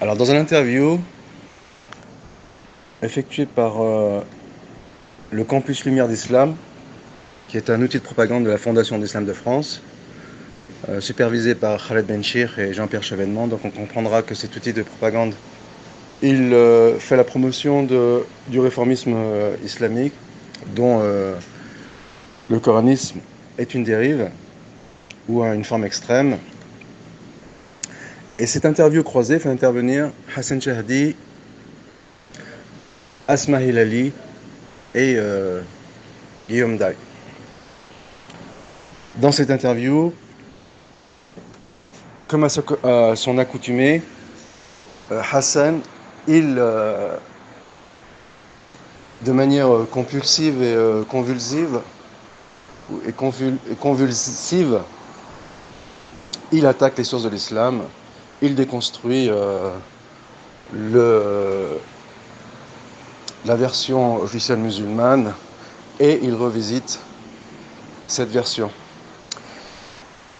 Alors, dans une interview effectuée par le Campus Lumière d'Islam, qui est un outil de propagande de la Fondation d'Islam de France, supervisé par Khaled Benchir et Jean-Pierre Chevènement, donc on comprendra que cet outil de propagande, il fait la promotion du réformisme islamique, dont le coranisme est une dérive ou une forme extrême. Et cette interview croisée fait intervenir Hassan Chahdi, Asma Hilali et Guillaume Day. Dans cette interview, comme à son accoutumée, Hassan, il, de manière compulsive et convulsive, et convulsive, il attaque les sources de l'islam, il déconstruit la version officielle musulmane et il revisite cette version.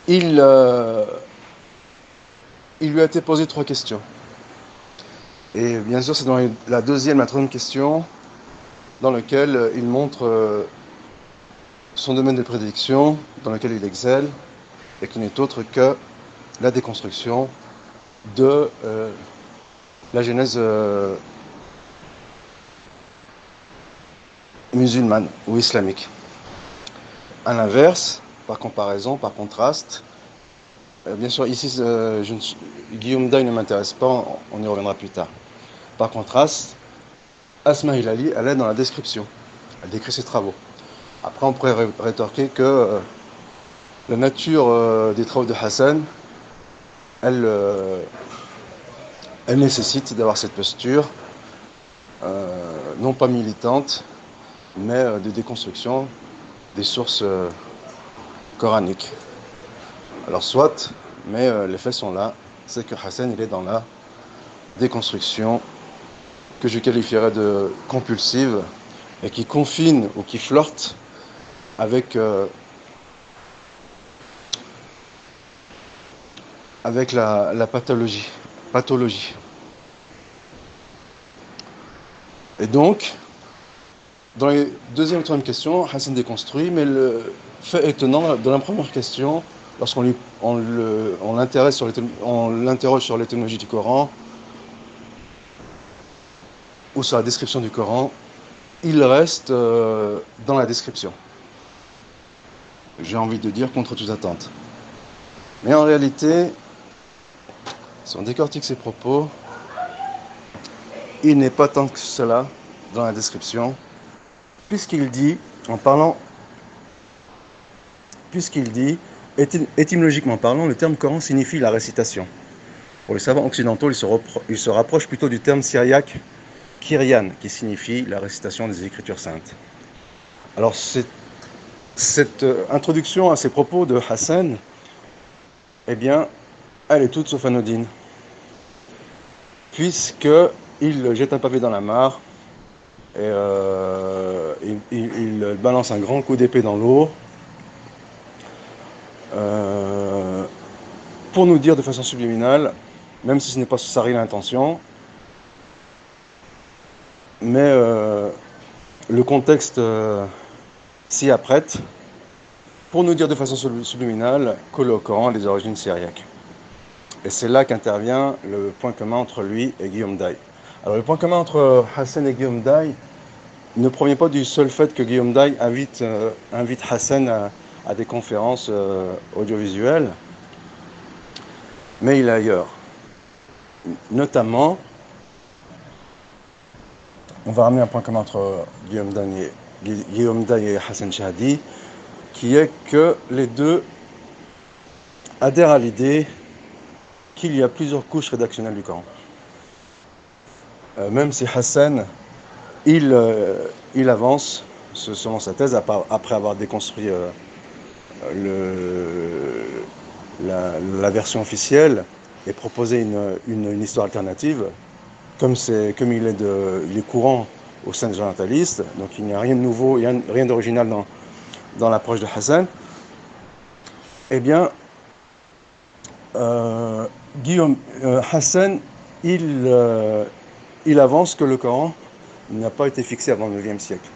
Il lui a été posé 3 questions. Et bien sûr, c'est dans la deuxième, la troisième question dans laquelle il montre son domaine de prédiction, dans lequel il excelle, et qui n'est autre que la déconstruction de la genèse musulmane ou islamique. À l'inverse, par comparaison, par contraste, bien sûr, ici, Guillaume Day ne m'intéresse pas, on y reviendra plus tard. Par contraste, Asma Hilali, elle est dans la description. Elle décrit ses travaux. Après, on pourrait rétorquer que la nature des travaux de Hassan, elle nécessite d'avoir cette posture, non pas militante, mais de déconstruction des sources coraniques. Alors soit, mais les faits sont là, c'est que Hassan, il est dans la déconstruction que je qualifierais de compulsive et qui confine ou qui flirte avec la pathologie. Et donc, dans les deuxième et troisième questions, Hassan déconstruit, mais le fait étonnant de la première question, lorsqu'on l'interroge sur l'étymologie du Coran ou sur la description du Coran, il reste dans la description. J'ai envie de dire contre toute attente. Mais en réalité, si on décortique ses propos, il n'est pas tant que cela dans la description, puisqu'il dit, étymologiquement parlant, le terme Coran signifie la récitation. Pour les savants occidentaux, il se rapproche plutôt du terme syriaque Kyrian, qui signifie la récitation des Écritures saintes. Alors, cette introduction à ces propos de Hassan, eh bien, elle est toute sauf anodine, puisqu'il jette un pavé dans la mare et il balance un grand coup d'épée dans l'eau pour nous dire de façon subliminale, même si ce n'est pas sa réelle intention, mais le contexte s'y apprête pour nous dire de façon subliminale que le Coran a des origines syriaques. Et c'est là qu'intervient le point commun entre lui et Guillaume Day. Alors le point commun entre Hassan et Guillaume Day ne provient pas du seul fait que Guillaume Day invite Hassan à des conférences audiovisuelles, mais il est ailleurs. Notamment, on va ramener un point commun entre Guillaume Day et Hassan Chahdi, qui est que les deux adhèrent à l'idée qu'il y a plusieurs couches rédactionnelles du Coran. Même si Hassan, il avance, selon sa thèse, après avoir déconstruit la version officielle et proposé une histoire alternative, comme il est courant au sein des orientalistes, donc il n'y a rien de nouveau, rien d'original dans l'approche de Hassan, eh bien, Hassan, il, euh, il avance que le Coran n'a pas été fixé avant le IXe siècle.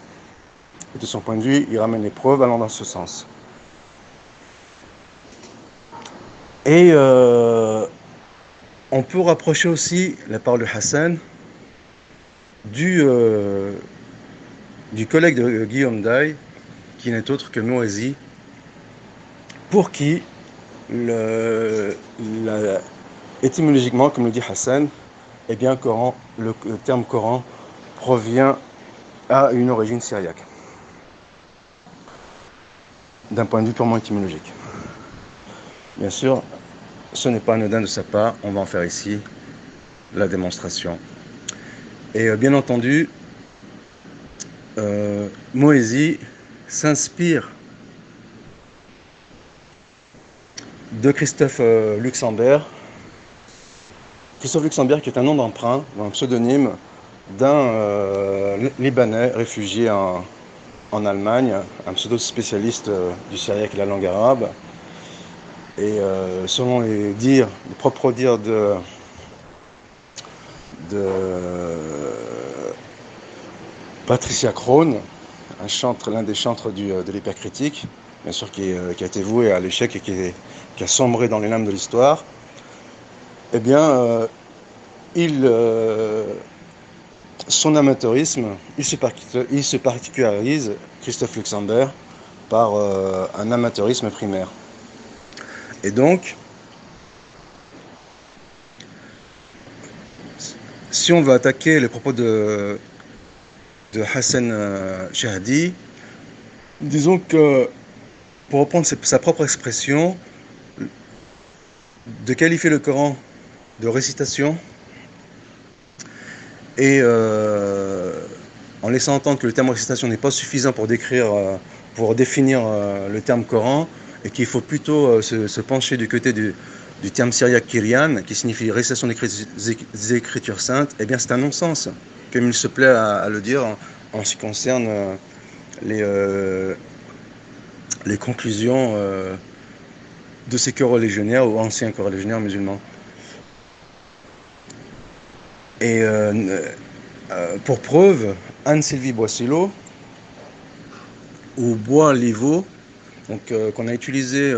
Et de son point de vue, il ramène les preuves allant dans ce sens. Et on peut rapprocher aussi la parole de Hassan du collègue de Guillaume Day, qui n'est autre que Moazi, pour qui, étymologiquement, comme le dit Hassan, eh bien, le terme Coran provient à une origine syriaque, d'un point de vue purement étymologique. Bien sûr, ce n'est pas anodin de sa part, on va en faire ici la démonstration. Et bien entendu, Moazi s'inspire de Christophe Luxembourg. Christophe Luxembourg qui est un nom d'emprunt, un pseudonyme d'un Libanais réfugié en Allemagne, un pseudo-spécialiste du syriaque et de la langue arabe. Et selon les propres dires de Patricia Krohn, l'un des chantres de l'hypercritique, bien sûr qui a été voué à l'échec et qui a sombré dans les lames de l'histoire, eh bien, son amateurisme, il se particularise, Christophe Luxembourg, par un amateurisme primaire. Et donc, si on veut attaquer les propos de Hassan Shahdi, disons que, pour reprendre sa propre expression, de qualifier le Coran de récitation et en laissant entendre que le terme récitation n'est pas suffisant pour définir le terme Coran et qu'il faut plutôt se pencher du côté du terme syriaque Kiryan, qui signifie récitation des Écritures saintes, eh bien c'est un non-sens, comme il se plaît à le dire en ce qui concerne les conclusions de ces coreligionnaires ou anciens coreligionnaires musulmans. Et pour preuve, Anne-Sylvie Boissilo, ou Bois-Livaux, qu'on a utilisé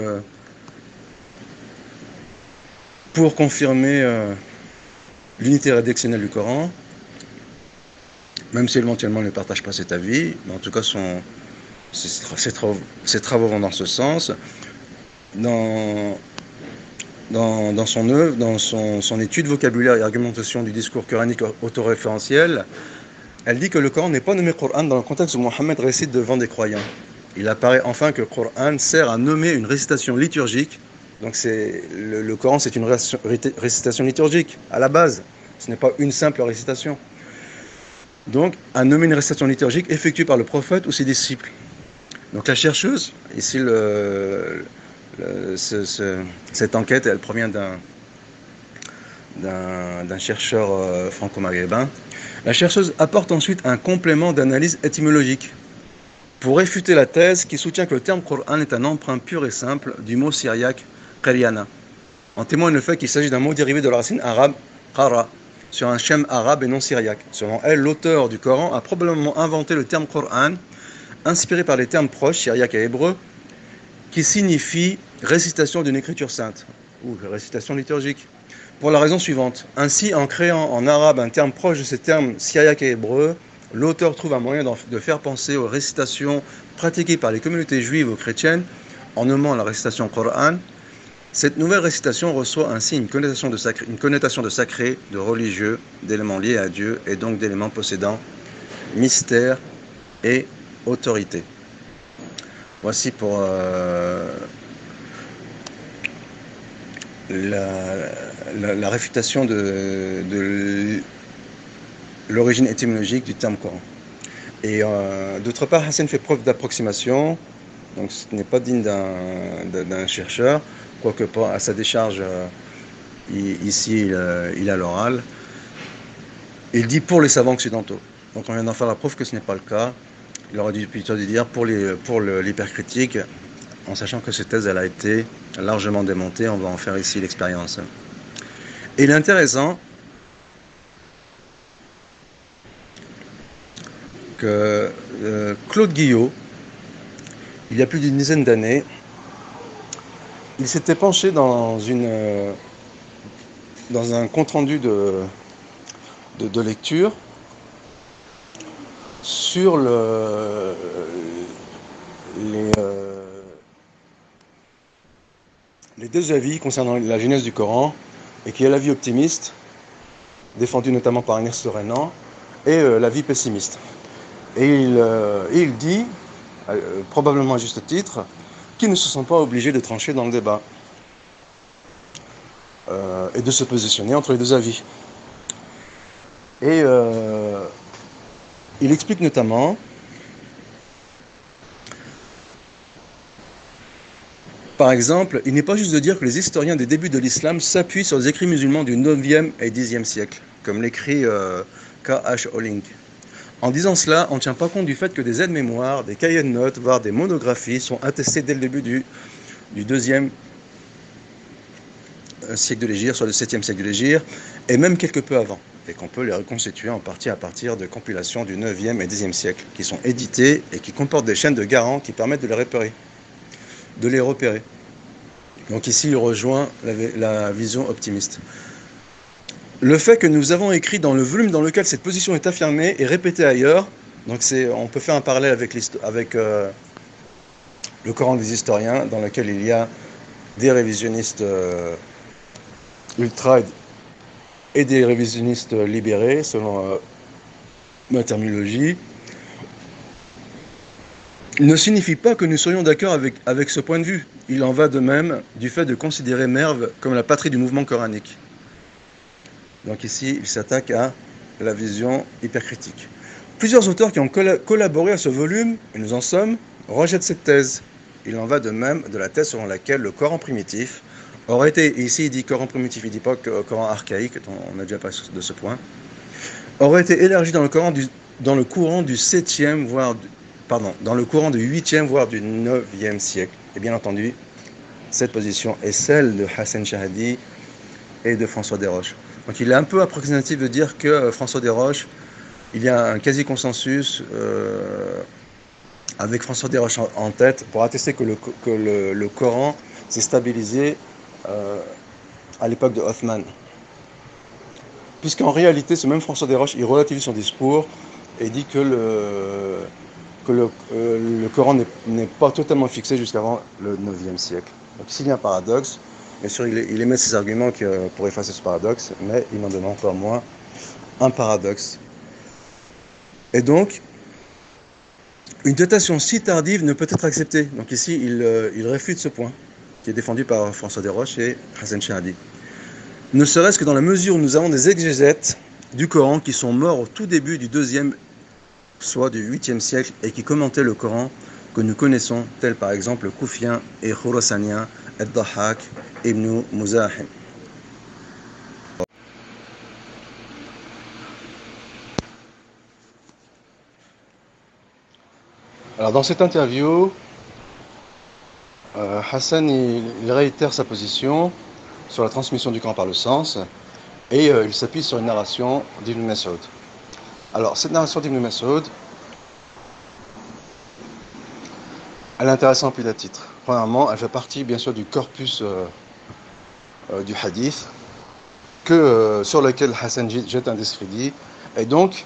pour confirmer l'unité rédactionnelle du Coran, même si éventuellement il ne partage pas cet avis, mais en tout cas ses travaux vont dans ce sens. Dans son œuvre, dans son étude vocabulaire et argumentation du discours coranique autoréférentiel, elle dit que le Coran n'est pas nommé Coran dans le contexte où Mohammed récite devant des croyants. Il apparaît enfin que le Coran sert à nommer une récitation liturgique. Donc le Coran, c'est une récitation liturgique à la base. Ce n'est pas une simple récitation. Donc, à nommer une récitation liturgique effectuée par le prophète ou ses disciples. Donc la chercheuse, ici cette enquête, elle provient d'un chercheur franco-maghrébin. La chercheuse apporte ensuite un complément d'analyse étymologique pour réfuter la thèse qui soutient que le terme Coran est un emprunt pur et simple du mot syriaque Qaryana. En témoigne le fait qu'il s'agit d'un mot dérivé de la racine arabe Qara, sur un schème arabe et non syriaque. Selon elle, l'auteur du Coran a probablement inventé le terme Coran, inspiré par les termes proches, syriaque et hébreu, qui signifie récitation d'une écriture sainte, ou récitation liturgique, pour la raison suivante. Ainsi, en créant en arabe un terme proche de ces termes syriaque et hébreu, l'auteur trouve un moyen de faire penser aux récitations pratiquées par les communautés juives ou chrétiennes, en nommant la récitation Coran. Cette nouvelle récitation reçoit ainsi une connotation de sacré, de religieux, d'éléments liés à Dieu, et donc d'éléments possédant mystère et autorité. Voici pour la réfutation de l'origine étymologique du terme Coran. Et d'autre part, Hassan fait preuve d'approximation, donc ce n'est pas digne d'un chercheur, quoique à sa décharge, ici il a l'oral. Il dit pour les savants occidentaux. Donc on vient d'en faire la preuve que ce n'est pas le cas. Il aurait dû plutôt dire pour l'hypercritique, en sachant que cette thèse elle a été largement démontée. On va en faire ici l'expérience. Et il est intéressant Claude Guillot, il y a plus d'une dizaine d'années, il s'était penché dans un compte-rendu de lecture sur les deux avis concernant la genèse du Coran, et qui est l'avis optimiste, défendu notamment par Ernest Renan, et l'avis pessimiste. Et il dit, probablement à juste titre, qu'ils ne se sont pas obligés de trancher dans le débat et de se positionner entre les deux avis. Et il explique notamment, par exemple, il n'est pas juste de dire que les historiens des débuts de l'islam s'appuient sur les écrits musulmans du 9e et 10e siècle, comme l'écrit K.H. Olling. En disant cela, on ne tient pas compte du fait que des aides-mémoires, des cahiers de notes, voire des monographies sont attestés dès le début du 2e siècle de l'Hégire, soit le 7e siècle de l'Hégire, et même quelque peu avant, et qu'on peut les reconstituer en partie à partir de compilations du 9e et 10e siècle, qui sont éditées et qui comportent des chaînes de garants qui permettent de les repérer. Donc ici, il rejoint la vision optimiste. Le fait que nous avons écrit dans le volume dans lequel cette position est affirmée et répétée ailleurs, donc on peut faire un parallèle avec le Coran des historiens, dans lequel il y a des révisionnistes ultra et des révisionnistes libérés, selon ma terminologie, ne signifie pas que nous serions d'accord avec ce point de vue. Il en va de même du fait de considérer Merv comme la patrie du mouvement coranique. Donc ici, il s'attaque à la vision hypercritique. Plusieurs auteurs qui ont collaboré à ce volume, et nous en sommes, rejettent cette thèse. Il en va de même de la thèse selon laquelle le Coran primitif aurait été, et ici il dit Coran primitif, il ne dit pas Coran archaïque, on a déjà parlé de ce point, aurait été élargi dans le courant du 7e, dans le courant du 8e, voire du 9e siècle. Et bien entendu, cette position est celle de Hassan Shahadi et de François Desroches. Donc il est un peu approximatif de dire que François Desroches, il y a un quasi-consensus avec François Desroches en tête pour attester que le Coran s'est stabilisé à l'époque de Othman. Puisqu'en réalité, ce même François Desroches, il relativise son discours et dit que le Coran n'est pas totalement fixé jusqu'avant le 9e siècle. Donc ici, il y a un paradoxe. Bien sûr, il émet ses arguments pour effacer ce paradoxe, mais il en demande encore moins un paradoxe. Et donc, une datation si tardive ne peut être acceptée. Donc ici, il réfute ce point, qui est défendu par François Desroches et Hassan Shahadi. Ne serait-ce que dans la mesure où nous avons des exégètes du Coran qui sont morts au tout début du 2e, soit du 8e siècle, et qui commentaient le Coran que nous connaissons, tels par exemple le Koufien et Khurasanien, Ad-Dahhak, Ibn Muzahim. Alors dans cette interview, Hassan il réitère sa position sur la transmission du Coran par le sens, et il s'appuie sur une narration d'Ibn Mas'ud. Alors cette narration d'Ibn Mas'ud, elle est intéressante plus d'un titre. Premièrement, elle fait partie bien sûr du corpus du hadith sur lequel Hassan jette un discrédit, et donc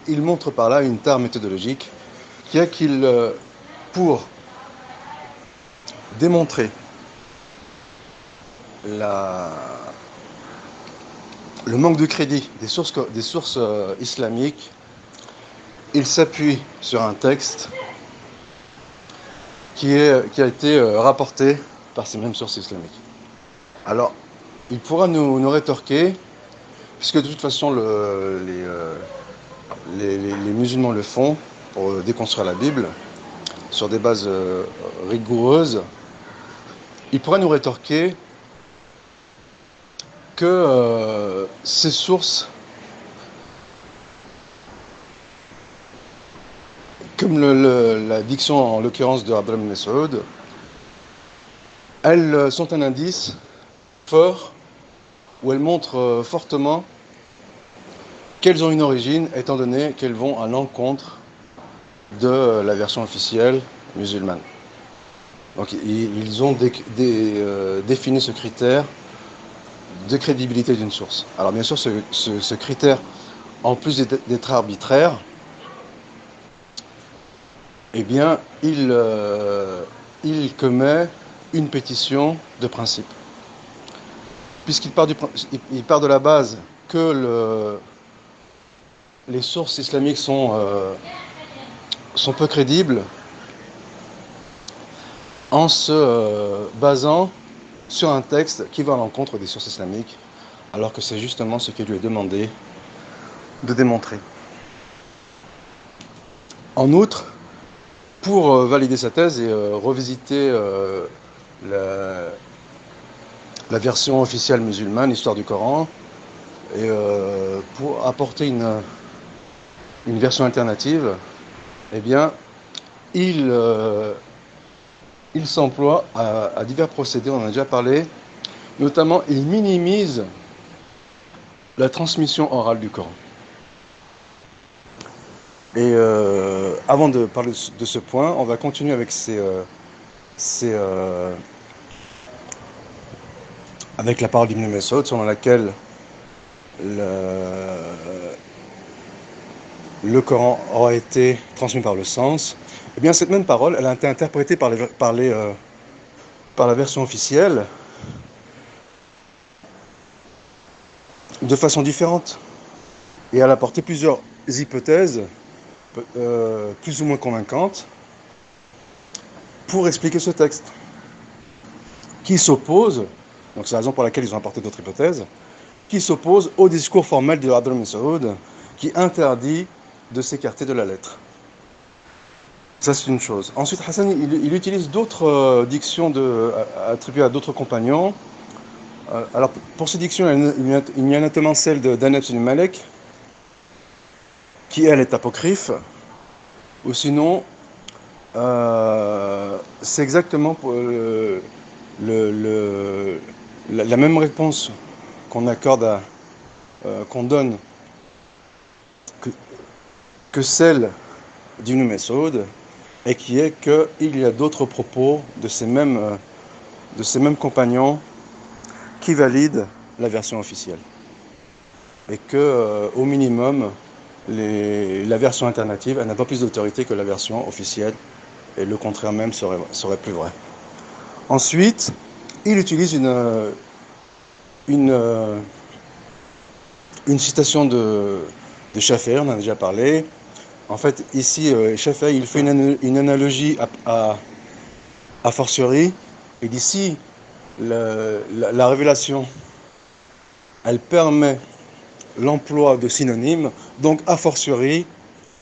il montre par là une tare méthodologique qui est pour démontrer le manque de crédit des sources islamiques, il s'appuie sur un texte qui a été rapporté par ces mêmes sources islamiques. Alors, il pourra nous rétorquer, puisque de toute façon les musulmans le font pour déconstruire la Bible sur des bases rigoureuses, il pourra nous rétorquer que ces sources, comme la diction en l'occurrence de Abdullah ibn Mas'ud, elles sont un indice fort où elles montrent fortement qu'elles ont une origine, étant donné qu'elles vont à l'encontre de la version officielle musulmane. Donc ils ont défini ce critère de crédibilité d'une source. Alors bien sûr, ce critère, en plus d'être arbitraire, eh bien, il commet une pétition de principe. Puisqu'il part, il part de la base que les sources islamiques sont peu crédibles en se basant sur un texte qui va à l'encontre des sources islamiques, alors que c'est justement ce qui lui est demandé de démontrer. En outre, pour valider sa thèse et revisiter la version officielle musulmane, l'histoire du Coran, et pour apporter une version alternative, eh bien, il s'emploie à divers procédés, on en a déjà parlé, notamment il minimise la transmission orale du Coran. Et avant de parler de ce point, on va continuer avec avec la parole d'Ibn Mas'ud, selon laquelle le Coran aura été transmis par le sens. Eh bien, cette même parole, elle a été interprétée par la version officielle de façon différente. Et elle a apporté plusieurs hypothèses, plus ou moins convaincantes, pour expliquer ce texte, qui s'oppose, donc c'est la raison pour laquelle ils ont apporté d'autres hypothèses, qui s'oppose au discours formel de Abdullah ibn Mas'ud, qui interdit de s'écarter de la lettre. Ça, c'est une chose. Ensuite, Hassan, il utilise d'autres dictions attribuées à d'autres compagnons. Alors, pour ces dictions, il y a notamment celle d'Anas ibn Malik, qui, elle, est apocryphe, ou sinon, c'est exactement la même réponse qu'on accorde qu'on donne que celle d'Ibn Mas'ud, et qui est qu'il y a d'autres propos de ces mêmes compagnons qui valident la version officielle. Et que, au minimum, la version alternative, elle n'a pas plus d'autorité que la version officielle, et le contraire même serait plus vrai. Ensuite, il utilise une citation de Shafi'i, on en a déjà parlé. En fait, ici, Shafi'i, il fait une analogie à fortiori. Il dit si la révélation, elle permet l'emploi de synonymes, donc a fortiori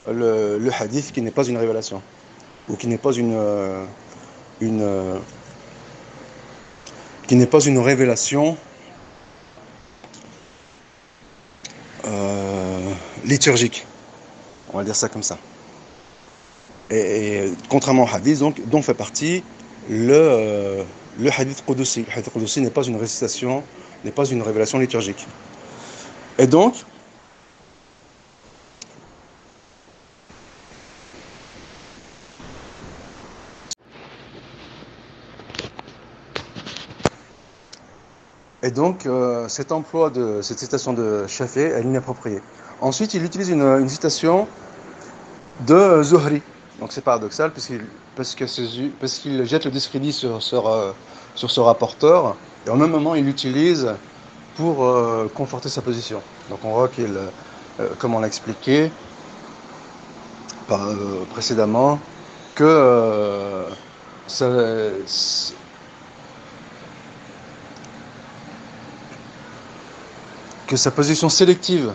le hadith qui n'est pas une révélation, ou qui n'est pas une révélation liturgique. On va dire ça comme ça. Et contrairement au hadith, dont fait partie le hadith Qudusi. Le hadith Qudusi n'est pas une récitation, n'est pas une révélation liturgique. Et donc, cet emploi de cette citation de Shafi'i est inapproprié. Ensuite, il utilise une citation de Zuhri. Donc c'est paradoxal parce qu'il jette le discrédit sur ce rapporteur, et en même moment il l'utilise pour conforter sa position. Donc on voit qu'il, comme on l'a expliqué précédemment, que sa position sélective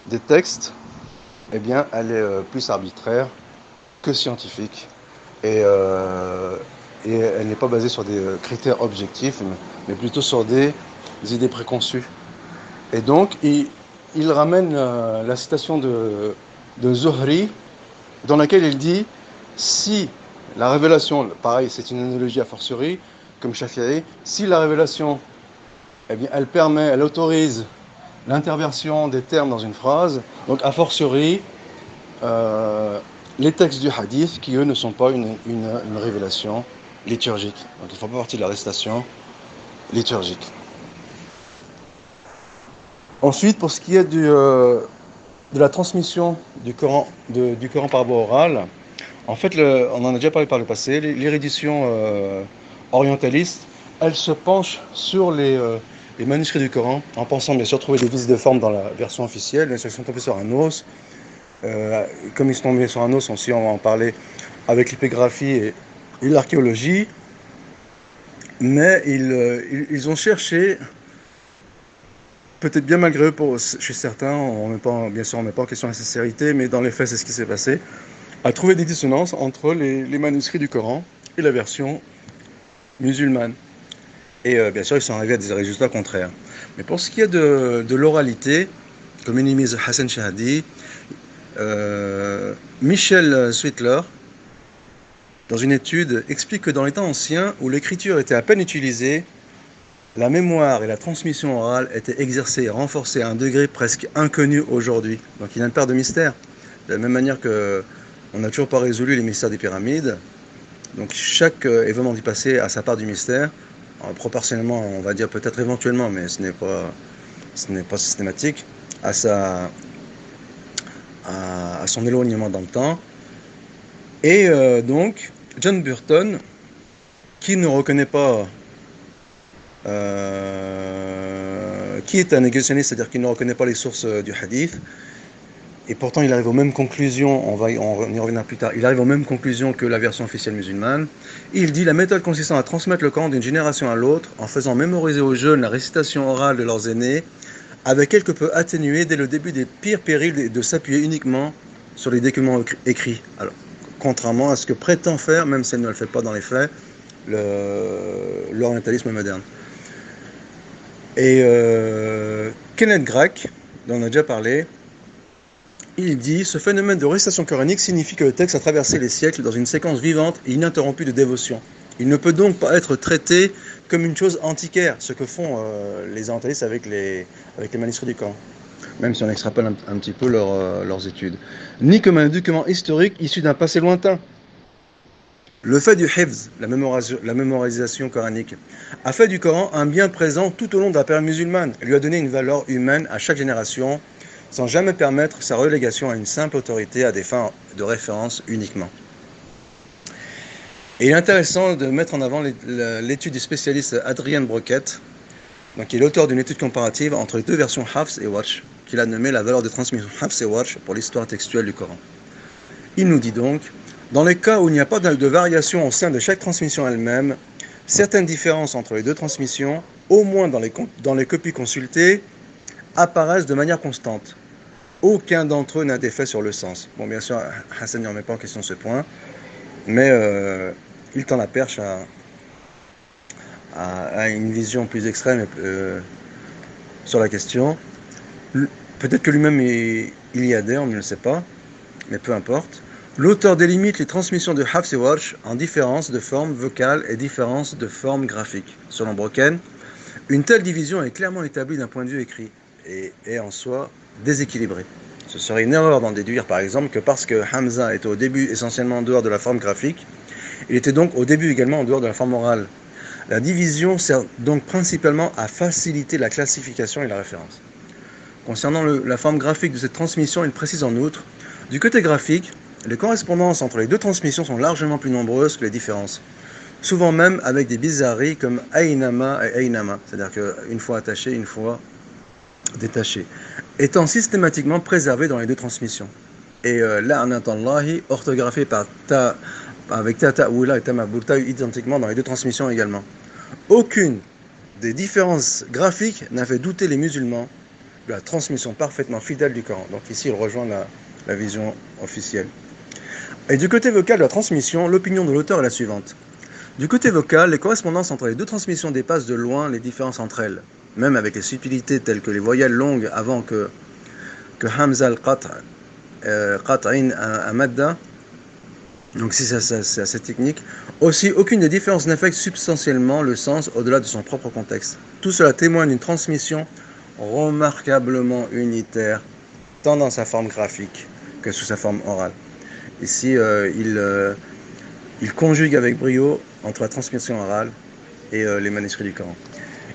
des textes, eh bien, elle est plus arbitraire que scientifique, et elle n'est pas basée sur des critères objectifs, mais plutôt sur des idées préconçues. Et donc, il ramène la citation de Zuhri, dans laquelle il dit si la révélation, pareil, c'est une analogie a fortiori, comme Shafi'i, si la révélation, eh bien, elle autorise l'interversion des termes dans une phrase, donc a fortiori les textes du hadith qui eux ne sont pas une révélation liturgique, donc ils ne font pas partie de la récitation liturgique. Ensuite, pour ce qui est de la transmission du Coran par voie orale, en fait, on en a déjà parlé par le passé, l'érudition orientaliste, elle se penche sur les manuscrits du Coran, en pensant bien sûr trouver des vices de forme dans la version officielle, mais ils sont tombés sur un os. Comme ils sont tombés sur un os, aussi on va en parler avec l'épigraphie et l'archéologie, mais ils ont cherché, peut-être bien malgré eux chez certains, bien sûr on ne met pas en question la sincérité, mais dans les faits c'est ce qui s'est passé, à trouver des dissonances entre les manuscrits du Coran et la version musulmane. Et bien sûr ils sont arrivés à des résultats contraires. Mais pour ce qui est de l'oralité, comme minimise Hassan Shahadi, Michel Sweetler, dans une étude, explique que dans les temps anciens, où l'écriture était à peine utilisée, la mémoire et la transmission orale étaient exercées et renforcées à un degré presque inconnu aujourd'hui. Donc il y a une part de mystère. De la même manière qu'on n'a toujours pas résolu les mystères des pyramides, donc chaque événement du passé a sa part du mystère, proportionnellement, on va dire peut-être éventuellement, mais ce n'est pas systématique, à son éloignement dans le temps. Et donc, John Burton, qui ne reconnaît pas, qui est un négationniste, c'est-à-dire qu'il ne reconnaît pas les sources du hadith, et pourtant il arrive aux mêmes conclusions, on y reviendra plus tard, il arrive aux mêmes conclusions que la version officielle musulmane. Il dit: la méthode consistant à transmettre le Coran d'une génération à l'autre, en faisant mémoriser aux jeunes la récitation orale de leurs aînés, avait quelque peu atténué dès le début des pires périls de s'appuyer uniquement sur les documents écrits. Alors, contrairement à ce que prétend faire, même si elle ne le fait pas dans les faits, l'orientalisme moderne. Et Kenneth Grach, dont on a déjà parlé, il dit: ce phénomène de récitation coranique signifie que le texte a traversé les siècles dans une séquence vivante et ininterrompue de dévotion. Il ne peut donc pas être traité comme une chose antiquaire, ce que font les orientalistes avec les manuscrits du Coran, même si on extrapole un petit peu leurs études, ni comme un document historique issu d'un passé lointain. Le fait du hifz, la mémorisation coranique, a fait du Coran un bien présent tout au long de la période musulmane, et lui a donné une valeur humaine à chaque génération, sans jamais permettre sa relégation à une simple autorité à des fins de référence uniquement. Et il est intéressant de mettre en avant l'étude du spécialiste Adrian Brockett, donc qui est l'auteur d'une étude comparative entre les deux versions Hafs et Warsh, qu'il a nommé la valeur de transmission Hafs et Warsh pour l'histoire textuelle du Coran. Il nous dit donc: dans les cas où il n'y a pas de variation au sein de chaque transmission elle-même, certaines différences entre les deux transmissions, au moins dans les copies consultées, apparaissent de manière constante. Aucun d'entre eux n'a d'effet sur le sens. Bon, bien sûr, Hassan ne remet pas en question ce point, mais il tend la perche à une vision plus extrême sur la question. Peut-être que lui-même il y adhère, on ne le sait pas, mais peu importe. L'auteur délimite les transmissions de Hafs et Warsh en différence de forme vocale et différence de forme graphique. Selon Brocken, une telle division est clairement établie d'un point de vue écrit et est en soi déséquilibrée. Ce serait une erreur d'en déduire par exemple que parce que Hamza était au début essentiellement en dehors de la forme graphique, il était donc au début également en dehors de la forme orale. La division sert donc principalement à faciliter la classification et la référence. Concernant la forme graphique de cette transmission, il précise en outre: du côté graphique, les correspondances entre les deux transmissions sont largement plus nombreuses que les différences, souvent même avec des bizarreries comme Aynama et Aynama, c'est-à-dire qu'une fois attaché, une fois détaché, étant systématiquement préservées dans les deux transmissions. Et la'anatallahi, orthographié avec ta ta'wila et ta mabulta, identiquement dans les deux transmissions également. Aucune des différences graphiques n'a fait douter les musulmans de la transmission parfaitement fidèle du Coran. Donc ici, il rejoint la vision officielle. Et du côté vocal de la transmission, l'opinion de l'auteur est la suivante. Du côté vocal, les correspondances entre les deux transmissions dépassent de loin les différences entre elles, même avec les subtilités telles que les voyelles longues avant que Hamza al-Qat'in à Madda. Donc si c'est assez technique. Aussi, aucune des différences n'affecte substantiellement le sens au-delà de son propre contexte. Tout cela témoigne d'une transmission remarquablement unitaire, tant dans sa forme graphique que sous sa forme orale. Ici, il conjugue avec brio entre la transmission orale et les manuscrits du Coran.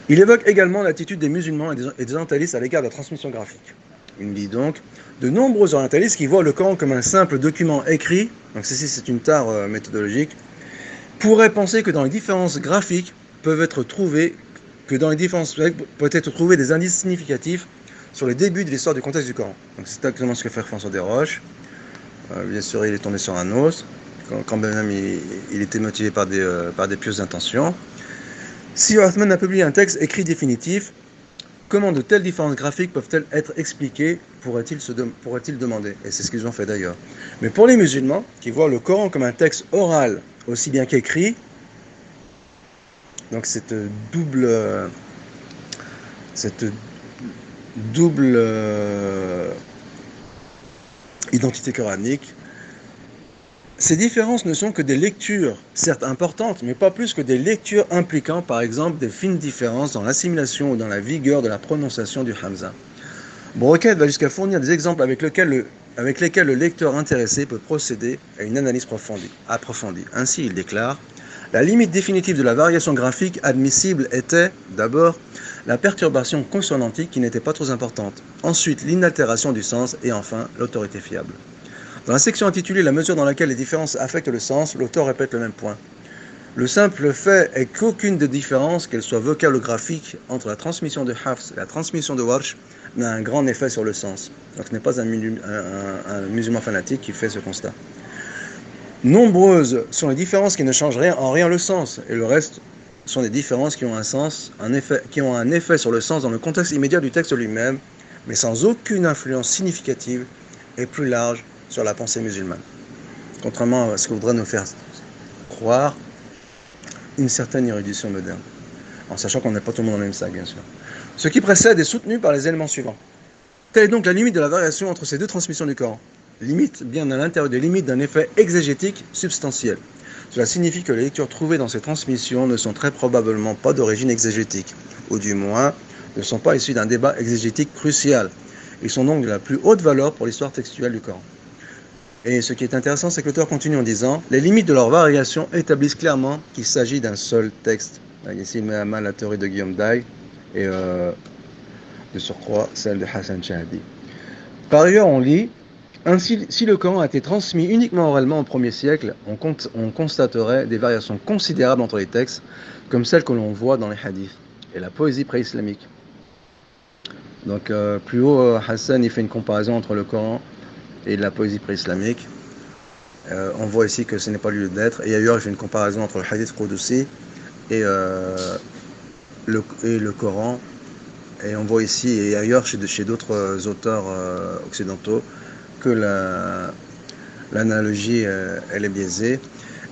Il évoque également l'attitude des musulmans et des orientalistes à l'égard de la transmission graphique. Il dit donc, de nombreux orientalistes qui voient le Coran comme un simple document écrit, donc ceci c'est une tare méthodologique, pourraient penser que dans les différences graphiques peuvent être trouvés des indices significatifs sur les débuts de l'histoire du contexte du Coran. Donc c'est exactement ce que fait François Desroches. Bien sûr, il est tombé sur un os, quand même il était motivé par des pieuses intentions. Si Othman a publié un texte écrit définitif, comment de telles différences graphiques peuvent-elles être expliquées, pourrait-il demander. Et c'est ce qu'ils ont fait d'ailleurs. Mais pour les musulmans, qui voient le Coran comme un texte oral aussi bien qu'écrit, donc cette double identité coranique, ces différences ne sont que des lectures, certes importantes, mais pas plus que des lectures impliquant, par exemple, des fines différences dans l'assimilation ou dans la vigueur de la prononciation du Hamza. Broquet va jusqu'à fournir des exemples avec lesquels le lecteur intéressé peut procéder à une analyse approfondie. Ainsi, il déclare « La limite définitive de la variation graphique admissible était, d'abord, la perturbation consonantique qui n'était pas trop importante, ensuite l'inaltération du sens et enfin l'autorité fiable. » Dans la section intitulée « La mesure dans laquelle les différences affectent le sens », l'auteur répète le même point. Le simple fait est qu'aucune des différences, qu'elles soient vocales ou graphiques, entre la transmission de Hafs et la transmission de Warsh, n'a un grand effet sur le sens. Donc ce n'est pas un musulman fanatique qui fait ce constat. Nombreuses sont les différences qui ne changent en rien le sens, et le reste sont des différences qui ont un effet sur le sens dans le contexte immédiat du texte lui-même, mais sans aucune influence significative et plus large sur la pensée musulmane. Contrairement à ce que voudrait nous faire croire une certaine érudition moderne, en sachant qu'on n'est pas tout le monde dans le même sac, bien sûr. Ce qui précède est soutenu par les éléments suivants. Telle est donc la limite de la variation entre ces deux transmissions du Coran. Limite bien à l'intérieur des limites d'un effet exégétique substantiel. Cela signifie que les lectures trouvées dans ces transmissions ne sont très probablement pas d'origine exégétique, ou du moins ne sont pas issues d'un débat exégétique crucial. Ils sont donc de la plus haute valeur pour l'histoire textuelle du Coran. Et ce qui est intéressant, c'est que l'auteur continue en disant « Les limites de leur variation établissent clairement qu'il s'agit d'un seul texte. » Ici, il met à mal la théorie de Guillaume Day et de surcroît celle de Hassan Shahdi. Par ailleurs, on lit « Ainsi, si le Coran a été transmis uniquement oralement au 1er siècle, on constaterait des variations considérables entre les textes, comme celles que l'on voit dans les hadiths et la poésie pré-islamique. » Donc, plus haut, Hassan il fait une comparaison entre le Coran et de la poésie pré-islamique. On voit ici que ce n'est pas lieu d'être. Et ailleurs, il fait une comparaison entre le hadith Qudusi et le Coran. Et on voit ici et ailleurs, chez d'autres auteurs occidentaux, que l'analogie elle est biaisée.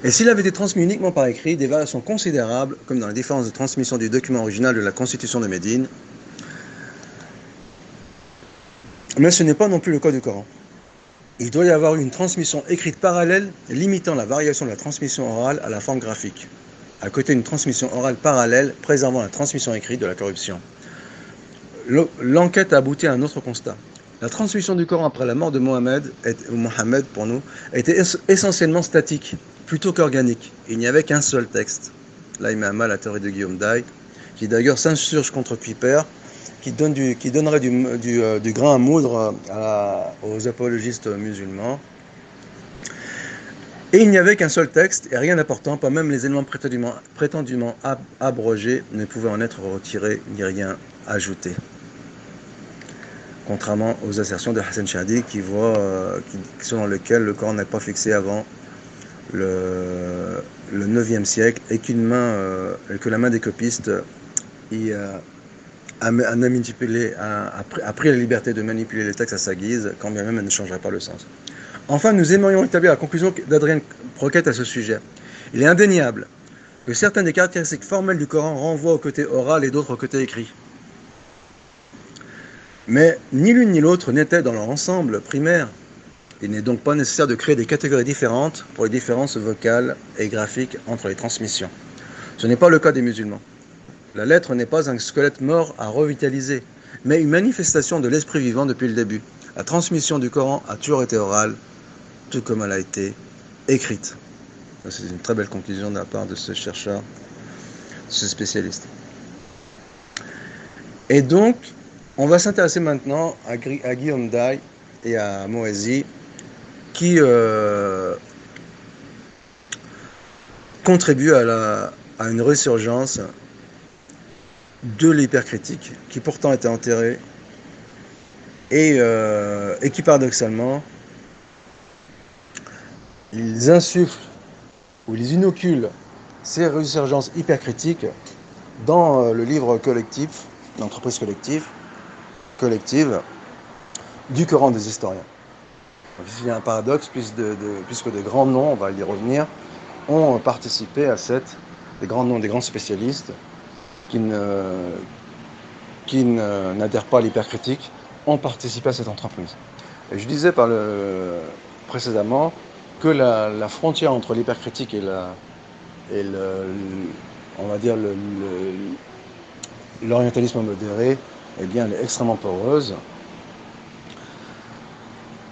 Et s'il avait été transmis uniquement par écrit, des variations considérables, comme dans la différence de transmission du document original de la Constitution de Médine. Mais ce n'est pas non plus le cas du Coran. Il doit y avoir une transmission écrite parallèle, limitant la variation de la transmission orale à la forme graphique, à côté d'une transmission orale parallèle, préservant la transmission écrite de la corruption. L'enquête a abouti à un autre constat. La transmission du Coran après la mort de Mohammed pour nous, était essentiellement statique, plutôt qu'organique. Il n'y avait qu'un seul texte. Là, il met à mal la théorie de Guillaume Day, qui d'ailleurs s'insurge contre Kuiper, qui donnerait du grain à moudre aux apologistes musulmans. Et il n'y avait qu'un seul texte et rien d'important, pas même les éléments prétendument abrogés ne pouvaient en être retirés ni rien ajouté. Contrairement aux assertions de Hassan Shahdi selon lesquelles le Coran n'est pas fixé avant le 9e siècle et que la main des copistes a pris la liberté de manipuler les textes à sa guise, quand bien même elle ne changerait pas le sens. Enfin, nous aimerions établir la conclusion d'Adrien Broquet à ce sujet. Il est indéniable que certaines des caractéristiques formelles du Coran renvoient au côté oral et d'autres au côté écrit. Mais ni l'une ni l'autre n'était dans leur ensemble primaire. Il n'est donc pas nécessaire de créer des catégories différentes pour les différences vocales et graphiques entre les transmissions. Ce n'est pas le cas des musulmans. La lettre n'est pas un squelette mort à revitaliser. mais une manifestation de l'esprit vivant depuis le début. La transmission du Coran a toujours été orale, tout comme elle a été écrite. C'est une très belle conclusion de la part de ce chercheur, ce spécialiste. Et donc, on va s'intéresser maintenant à Guillaume Day et à Moazi, qui contribuent à une résurgence de l'hypercritique, qui pourtant était enterrée, et qui paradoxalement, ils insufflent ou ils inoculent ces résurgences hypercritiques dans le livre collectif, l'entreprise collective du Coran des historiens. Donc, il y a un paradoxe, puisque de grands noms, on va y revenir, ont participé à des grands noms, des grands spécialistes qui n'adhèrent pas à l'hypercritique, ont participé à cette entreprise. Et je disais précédemment que la frontière entre l'hypercritique et on va dire l'orientalisme modéré, eh bien, elle est extrêmement poreuse.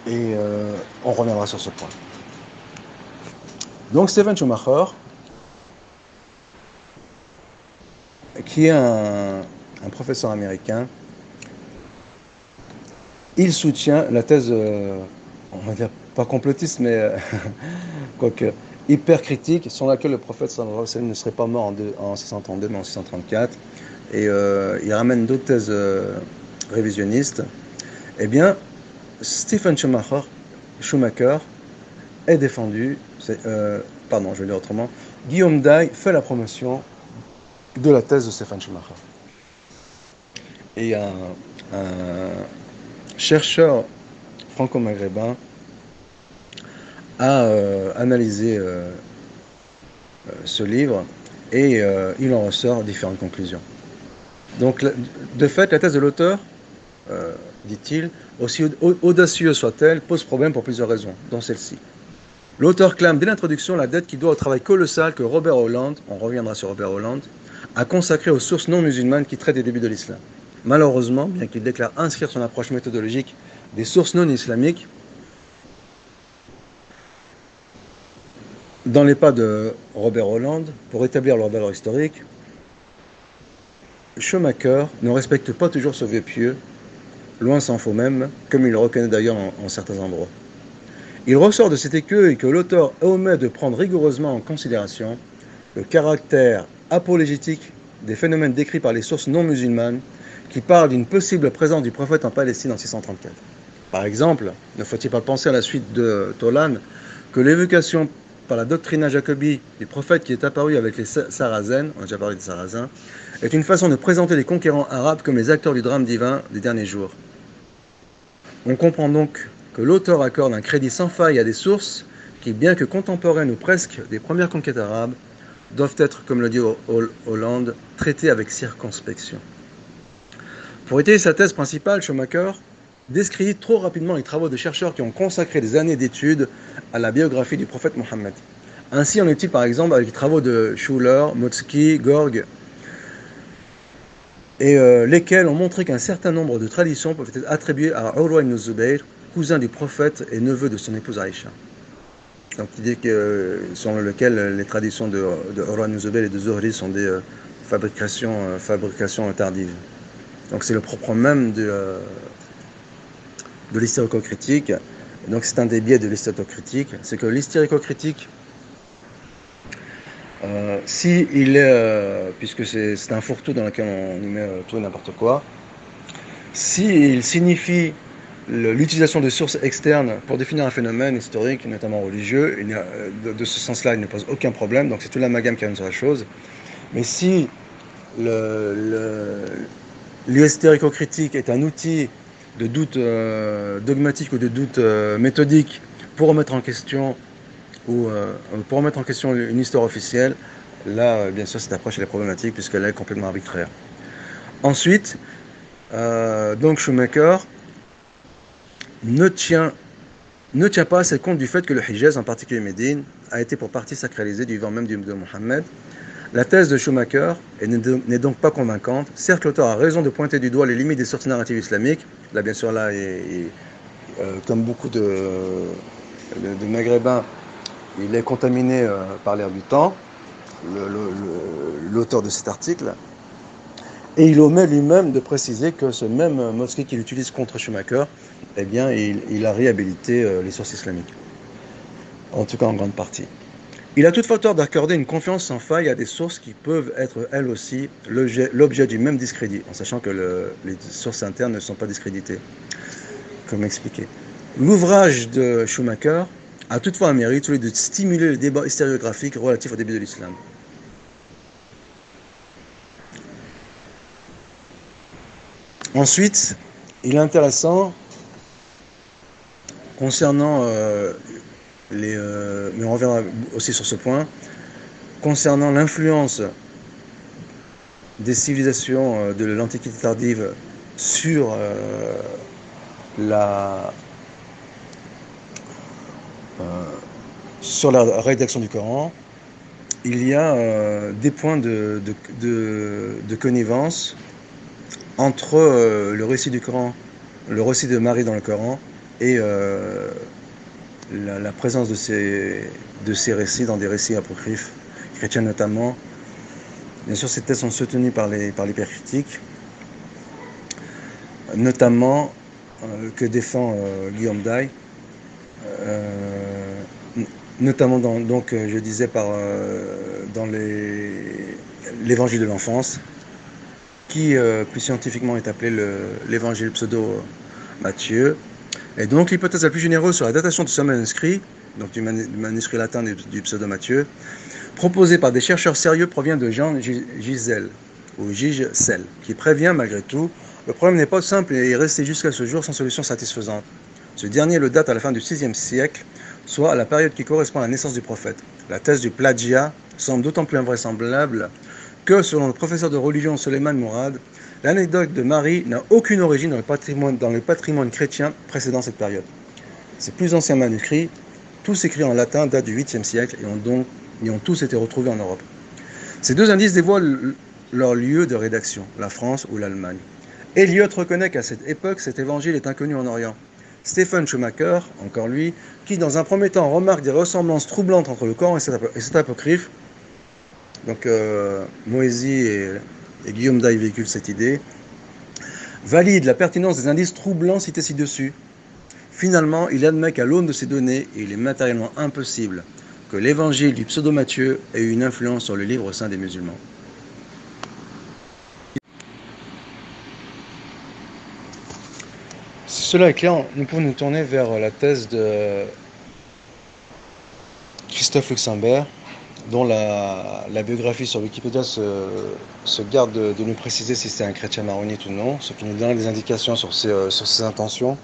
Et on reviendra sur ce point. Donc Stephen Schumacher, qui est un professeur américain, il soutient la thèse, on va dire pas complotiste, mais quoique hypercritique, selon laquelle le prophète sallallahu alayhi wa sallam ne serait pas mort en 632 mais en 634. Et il ramène d'autres thèses révisionnistes. Eh bien, Stephen Schumacher est défendu, je vais dire autrement, Guillaume Day fait la promotion de la thèse de Stephen Schumacher. Et un chercheur franco-maghrébin a analysé ce livre et il en ressort différentes conclusions. Donc, de fait, la thèse de l'auteur, dit-il, aussi audacieuse soit-elle, pose problème pour plusieurs raisons, dont celle-ci. L'auteur clame dès l'introduction la dette qu'il doit au travail colossal que Robert Holland, on reviendra sur Robert Holland, a consacré aux sources non musulmanes qui traitent des débuts de l'islam. Malheureusement, bien qu'il déclare inscrire son approche méthodologique des sources non islamiques dans les pas de Robert Holland pour établir leur valeur historique, Schumacher ne respecte pas toujours ce vieux pieux, loin s'en faut même, comme il le reconnaît d'ailleurs en certains endroits. Il ressort de cet écueil que l'auteur omet de prendre rigoureusement en considération le caractère apologétique des phénomènes décrits par les sources non musulmanes qui parlent d'une possible présence du prophète en Palestine en 634. Par exemple, ne faut-il pas penser à la suite de Tolan que l'évocation par la doctrina jacobie du prophète qui est apparu avec les Sarazènes, on a déjà parlé des Sarrasins, est une façon de présenter les conquérants arabes comme les acteurs du drame divin des derniers jours. On comprend donc que l'auteur accorde un crédit sans faille à des sources qui, bien que contemporaines ou presque des premières conquêtes arabes, doivent être, comme le dit Hollande, traitées avec circonspection. Pour étayer sa thèse principale, Schumacher décrit trop rapidement les travaux de chercheurs qui ont consacré des années d'études à la biographie du prophète Mohammed. Ainsi en est-il par exemple avec les travaux de Schuller, Motzki, Gorg, et lesquels ont montré qu'un certain nombre de traditions peuvent être attribuées à Urwa ibn Zubayr, cousin du prophète et neveu de son épouse Aïcha. Donc il dit que, selon lequel les traditions de Urwa ibn Zubayr et de Zuhri sont des fabrications tardives. Donc c'est le propre même de l'hystérocritique. Donc c'est un des biais de l'hystérocritique, c'est que l'hystérocritique, puisque c'est un fourre-tout dans lequel on met tout et n'importe quoi, s'il signifie l'utilisation de sources externes pour définir un phénomène historique, notamment religieux, de ce sens-là, il ne pose aucun problème, donc c'est tout l'amalgame qui amène sur la chose. Mais si l'hystérocritique est un outil de doute dogmatique ou de doute méthodique pour remettre en question une histoire officielle, là, bien sûr, cette approche elle est problématique puisqu'elle est complètement arbitraire. Ensuite, donc Schumacher ne tient pas assez compte du fait que le Hijaz, en particulier Médine, a été pour partie sacralisé du vivant même de Mohammed, La thèse de Schumacher n'est donc pas convaincante. Certes, l'auteur a raison de pointer du doigt les limites des sorties narratives islamiques. Là, bien sûr, comme beaucoup de Maghrébins, il est contaminé par l'air du temps, l'auteur de cet article. Et il omet lui-même de préciser que ce même mosquée qu'il utilise contre Schumacher, eh bien, il a réhabilité les sources islamiques. En tout cas, en grande partie. Il a toutefois tort d'accorder une confiance sans faille à des sources qui peuvent être, elles aussi, l'objet du même discrédit, en sachant que les sources internes ne sont pas discréditées, comme expliqué. L'ouvrage de Schumacher a toutefois un mérite, celui de stimuler le débat historiographique relatif au début de l'islam. Ensuite, il est intéressant, concernant mais on reviendra aussi sur ce point, concernant l'influence des civilisations de l'Antiquité tardive sur la rédaction du Coran, il y a des points de connivence entre le récit du Coran, le récit de Marie dans le Coran et la présence de ces récits dans des récits apocryphes, chrétiens notamment. Bien sûr, ces thèses sont soutenues par l'hyper critique, notamment que défend Guillaume Day, notamment je disais dans l'évangile de l'enfance, qui plus scientifiquement est appelé l'évangile pseudo-Matthieu. Et donc l'hypothèse la plus généreuse sur la datation de ce manuscrit, donc du manuscrit latin du pseudo-Matthieu, proposée par des chercheurs sérieux, provient de Jean Gisel, ou Gisel, qui prévient malgré tout, le problème n'est pas simple et est resté jusqu'à ce jour sans solution satisfaisante. Ce dernier le date à la fin du VIe siècle, soit à la période qui correspond à la naissance du prophète. La thèse du plagiat semble d'autant plus invraisemblable que, selon le professeur de religion Soleiman Mourad, l'anecdote de Marie n'a aucune origine dans le patrimoine chrétien précédant cette période. Ces plus anciens manuscrits, tous écrits en latin, datent du 8e siècle et ont tous été retrouvés en Europe. Ces deux indices dévoilent leur lieu de rédaction, la France ou l'Allemagne. Eliot reconnaît qu'à cette époque, cet évangile est inconnu en Orient. Stephen Schumacher, encore lui, qui dans un premier temps remarque des ressemblances troublantes entre le Coran et cet apocryphe, donc Moésie et Guillaume Day véhiculent cette idée, valide la pertinence des indices troublants cités ci-dessus. Finalement, il admet qu'à l'aune de ces données, il est matériellement impossible que l'évangile du pseudo-Matthieu ait eu une influence sur le livre saint des musulmans. Si cela est clair, nous pouvons nous tourner vers la thèse de Christophe Luxembourg, dont la biographie sur Wikipédia se garde de nous préciser si c'est un chrétien maronite ou non, ce qui nous donne des indications sur ses intentions.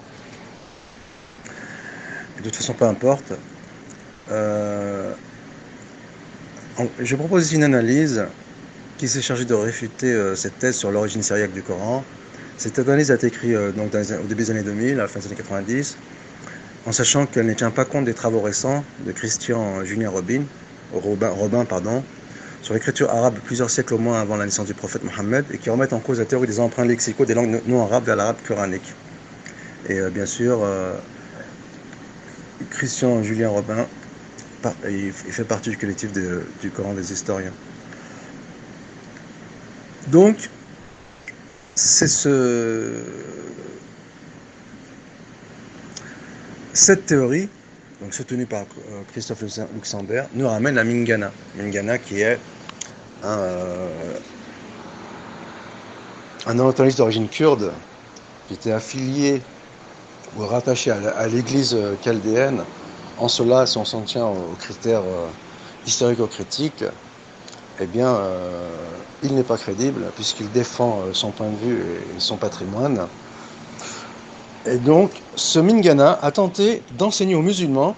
Et de toute façon, peu importe. Je propose ici une analyse qui s'est chargée de réfuter cette thèse sur l'origine syriaque du Coran. Cette analyse a été écrite au début des années 2000, à la fin des années 90, en sachant qu'elle ne tient pas compte des travaux récents de Christian Julien Robin, sur l'écriture arabe plusieurs siècles au moins avant la naissance du prophète Mohammed, et qui remettent en cause la théorie des emprunts lexicaux des langues non arabes vers l'arabe coranique. Et bien sûr, Christian Julien Robin, il fait partie du collectif du Coran des historiens. Donc, c'est cette théorie, donc soutenue par Christophe Luxembourg, nous ramène à Mingana. Mingana qui est un orientaliste d'origine kurde qui était affilié ou rattaché à l'église chaldéenne. En cela, si on s'en tient aux critères historico-critiques, eh bien, il n'est pas crédible puisqu'il défend son point de vue et son patrimoine. Et donc, ce Mingana a tenté d'enseigner aux musulmans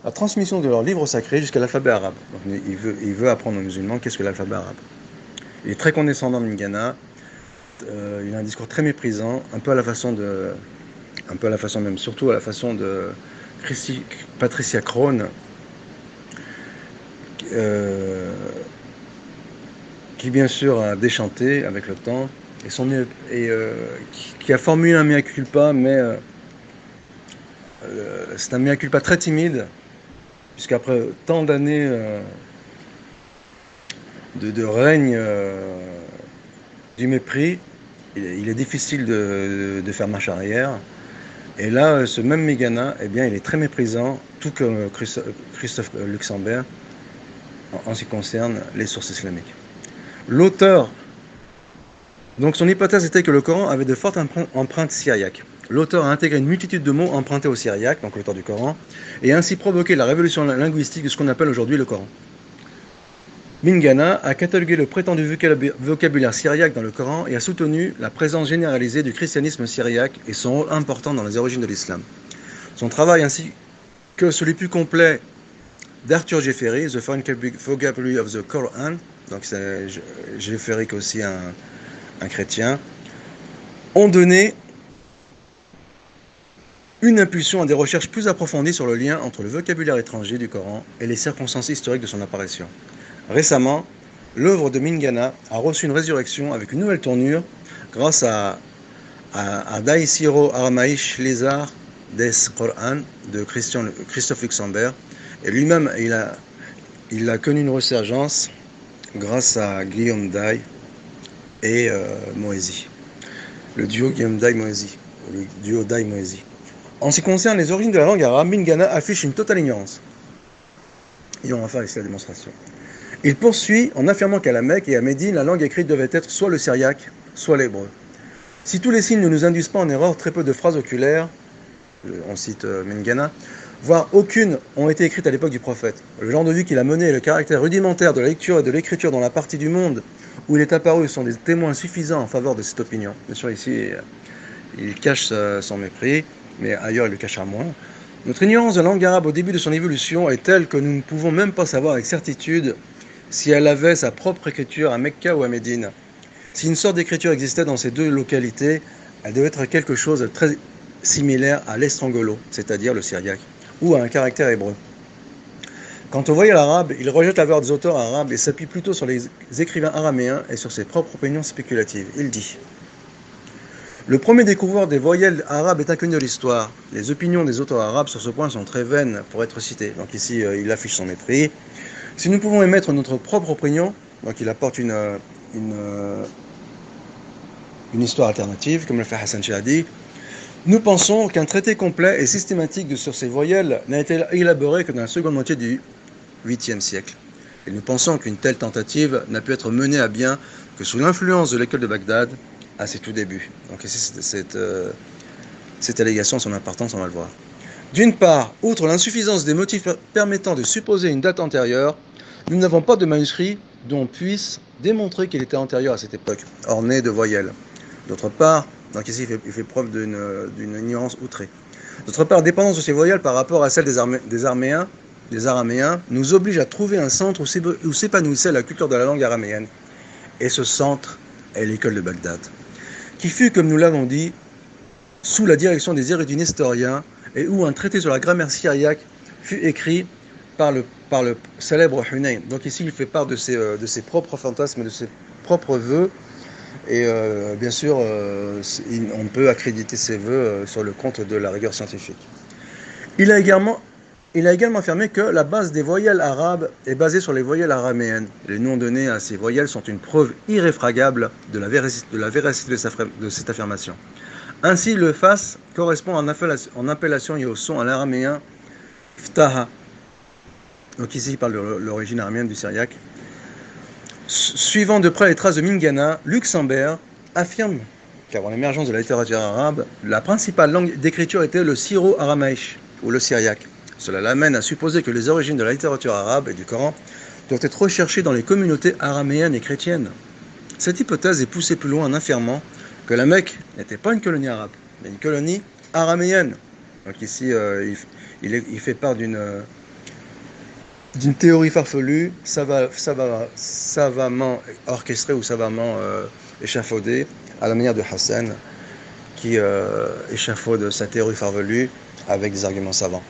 la transmission de leurs livres sacrés jusqu'à l'alphabet arabe. Donc, il veut apprendre aux musulmans qu'est-ce que l'alphabet arabe. Il est très condescendant, Mingana. Il a un discours très méprisant, surtout à la façon de Patricia Crone, qui bien sûr a déchanté avec le temps, qui a formulé un mea culpa, mais c'est un mea culpa très timide, puisqu'après tant d'années de règne du mépris, il est difficile de faire marche arrière. Et là, ce même Mégana, eh bien, il est très méprisant, tout comme Christophe Luxembourg, en ce qui concerne les sources islamiques. L'auteur, donc son hypothèse était que le Coran avait de fortes empreintes syriaques. L'auteur a intégré une multitude de mots empruntés au syriaque, donc l'auteur du Coran, et a ainsi provoqué la révolution linguistique de ce qu'on appelle aujourd'hui le Coran. Mingana a catalogué le prétendu vocabulaire syriaque dans le Coran et a soutenu la présence généralisée du christianisme syriaque et son rôle important dans les origines de l'islam. Son travail ainsi que celui plus complet d'Arthur Jeffery, The Foreign Vocabulary of the Quran, donc c'est Jeffery qui est aussi un chrétien, ont donné une impulsion à des recherches plus approfondies sur le lien entre le vocabulaire étranger du Coran et les circonstances historiques de son apparition. Récemment, l'œuvre de Mingana a reçu une résurrection avec une nouvelle tournure grâce à Daïsiro Aramaish Lézard des Quran de Christophe Luxembourg. Et lui-même, il a connu une résurgence grâce à Guillaume Day et Moésie. Le duo Guillaume Day-Moésie, le duo Day-Moésie. En ce qui concerne les origines de la langue arabe, Mingana affiche une totale ignorance. Et on va faire ici la démonstration. Il poursuit en affirmant qu'à la Mecque et à Médine, la langue écrite devait être soit le syriaque, soit l'hébreu. Si tous les signes ne nous induisent pas en erreur, très peu de phrases oculaires, on cite Mingana, voire aucune ont été écrites à l'époque du prophète. Le genre de vie qu'il a mené et le caractère rudimentaire de la lecture et de l'écriture dans la partie du monde où il est apparu sont des témoins suffisants en faveur de cette opinion. Bien sûr, ici, il cache son mépris, mais ailleurs, il le cachera moins. Notre ignorance de la langue arabe au début de son évolution est telle que nous ne pouvons même pas savoir avec certitude si elle avait sa propre écriture à Mecca ou à Médine. Si une sorte d'écriture existait dans ces deux localités, elle devait être quelque chose de très similaire à l'estrangolo, c'est-à-dire le syriaque, ou à un caractère hébreu. Quant au voyelle arabe, il rejette la voix des auteurs arabes et s'appuie plutôt sur les écrivains araméens et sur ses propres opinions spéculatives. Il dit: le premier découvreur des voyelles arabes est inconnu de l'histoire. Les opinions des auteurs arabes sur ce point sont très vaines pour être citées. Donc ici, il affiche son mépris. Si nous pouvons émettre notre propre opinion, donc il apporte une histoire alternative, comme le fait Hassan Shahadi, nous pensons qu'un traité complet et systématique sur ces voyelles n'a été élaboré que dans la seconde moitié du 8e siècle. Et nous pensons qu'une telle tentative n'a pu être menée à bien que sous l'influence de l'école de Bagdad à ses tout débuts. Donc ici, cette allégation, son importance, on va le voir. D'une part, outre l'insuffisance des motifs permettant de supposer une date antérieure, nous n'avons pas de manuscrit dont on puisse démontrer qu'il était antérieur à cette époque, orné de voyelles. D'autre part, donc ici il fait preuve d'une ignorance outrée. D'autre part, la dépendance de ces voyelles par rapport à celle des Araméens nous oblige à trouver un centre où s'épanouissait la culture de la langue araméenne. Et ce centre est l'école de Bagdad, qui fut, comme nous l'avons dit, sous la direction des érudits nestoriens et où un traité sur la grammaire syriaque fut écrit par le célèbre Hunayn. Donc ici, il fait part de ses propres fantasmes, de ses propres vœux. Et bien sûr, on peut accréditer ses vœux sur le compte de la rigueur scientifique. Il a également affirmé que la base des voyelles arabes est basée sur les voyelles araméennes. Les noms donnés à ces voyelles sont une preuve irréfragable de la véracité de cette affirmation. Ainsi, le fas correspond en appellation et au son à l'araméen ftaha. Donc ici, il parle de l'origine araméenne du syriaque. Suivant de près les traces de Mingana, Luxembourg affirme qu'avant l'émergence de la littérature arabe, la principale langue d'écriture était le syro-aramaïche, ou le syriaque. Cela l'amène à supposer que les origines de la littérature arabe et du Coran doivent être recherchées dans les communautés araméennes et chrétiennes. Cette hypothèse est poussée plus loin en affirmant que la Mecque n'était pas une colonie arabe, mais une colonie araméenne. Donc ici, il fait part d'une théorie farfelue, savamment orchestrée ou savamment échafaudée, à la manière de Hassan, qui échafaude sa théorie farfelue avec des arguments savants.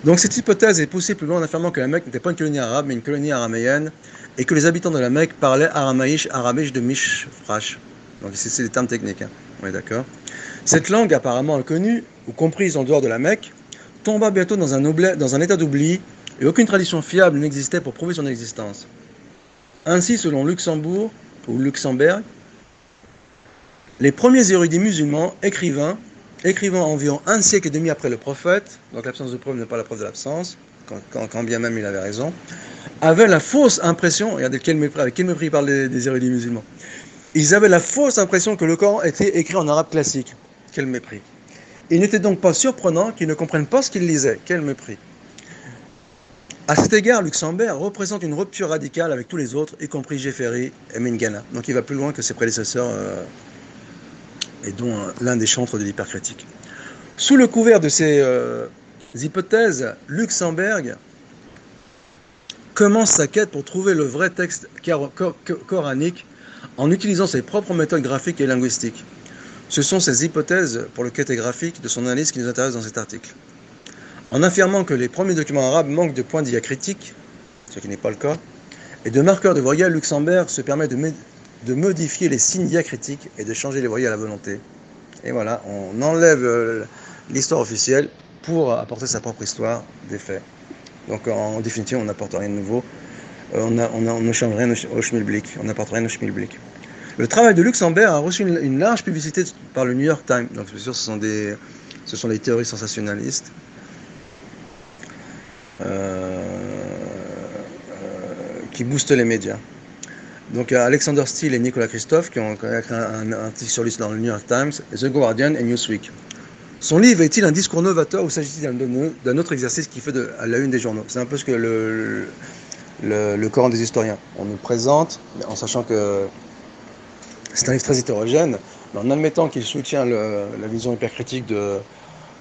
Donc cette hypothèse est poussée plus loin en affirmant que la Mecque n'était pas une colonie arabe, mais une colonie araméenne, et que les habitants de la Mecque parlaient aramaïche de Mishrash. Donc ici, c'est des termes techniques, hein. On est d'accord. Cette langue apparemment inconnue, ou comprise en dehors de la Mecque, tomba bientôt dans un état d'oubli, et aucune tradition fiable n'existait pour prouver son existence. Ainsi, selon Luxembourg, ou Luxembourg, les premiers érudits musulmans, écrivant environ un siècle et demi après le prophète, donc l'absence de preuve n'est pas la preuve de l'absence, quand bien même il avait raison, avaient la fausse impression, regardez avec quel mépris il parle des érudits musulmans, ils avaient la fausse impression que le Coran était écrit en arabe classique. Quel mépris. Il n'était donc pas surprenant qu'ils ne comprennent pas ce qu'ils lisaient. Quel mépris. À cet égard, Luxembourg représente une rupture radicale avec tous les autres, y compris Jeffery et Mingana. Donc il va plus loin que ses prédécesseurs, et dont l'un des chantres de l'hypercritique. Sous le couvert de ces hypothèses, Luxembourg commence sa quête pour trouver le vrai texte coranique en utilisant ses propres méthodes graphiques et linguistiques. Ce sont ces hypothèses pour le côté graphique de son analyse qui nous intéressent dans cet article. En affirmant que les premiers documents arabes manquent de points diacritiques, ce qui n'est pas le cas, et de marqueurs de voyelles, Luxembourg se permet de modifier les signes diacritiques et de changer les voyelles à la volonté. Et voilà, on enlève l'histoire officielle pour apporter sa propre histoire des faits. Donc en définitive, on n'apporte rien de nouveau. On ne change rien au schmilblick. On n'apporte rien au schmilblick. Le travail de Luxembourg a reçu une large publicité par le New York Times. Donc bien sûr, ce sont des théories sensationnalistes. Qui boostent les médias. Donc Alexander Steele et Nicolas Christophe qui ont écrit un article sur lui dans le New York Times, The Guardian et Newsweek. Son livre est-il un discours novateur ou s'agit-il d'un autre exercice qui fait à la une des journaux? C'est un peu ce que le Coran des historiens. On nous présente, en sachant que c'est un livre très hétérogène, mais en admettant qu'il soutient la vision hypercritique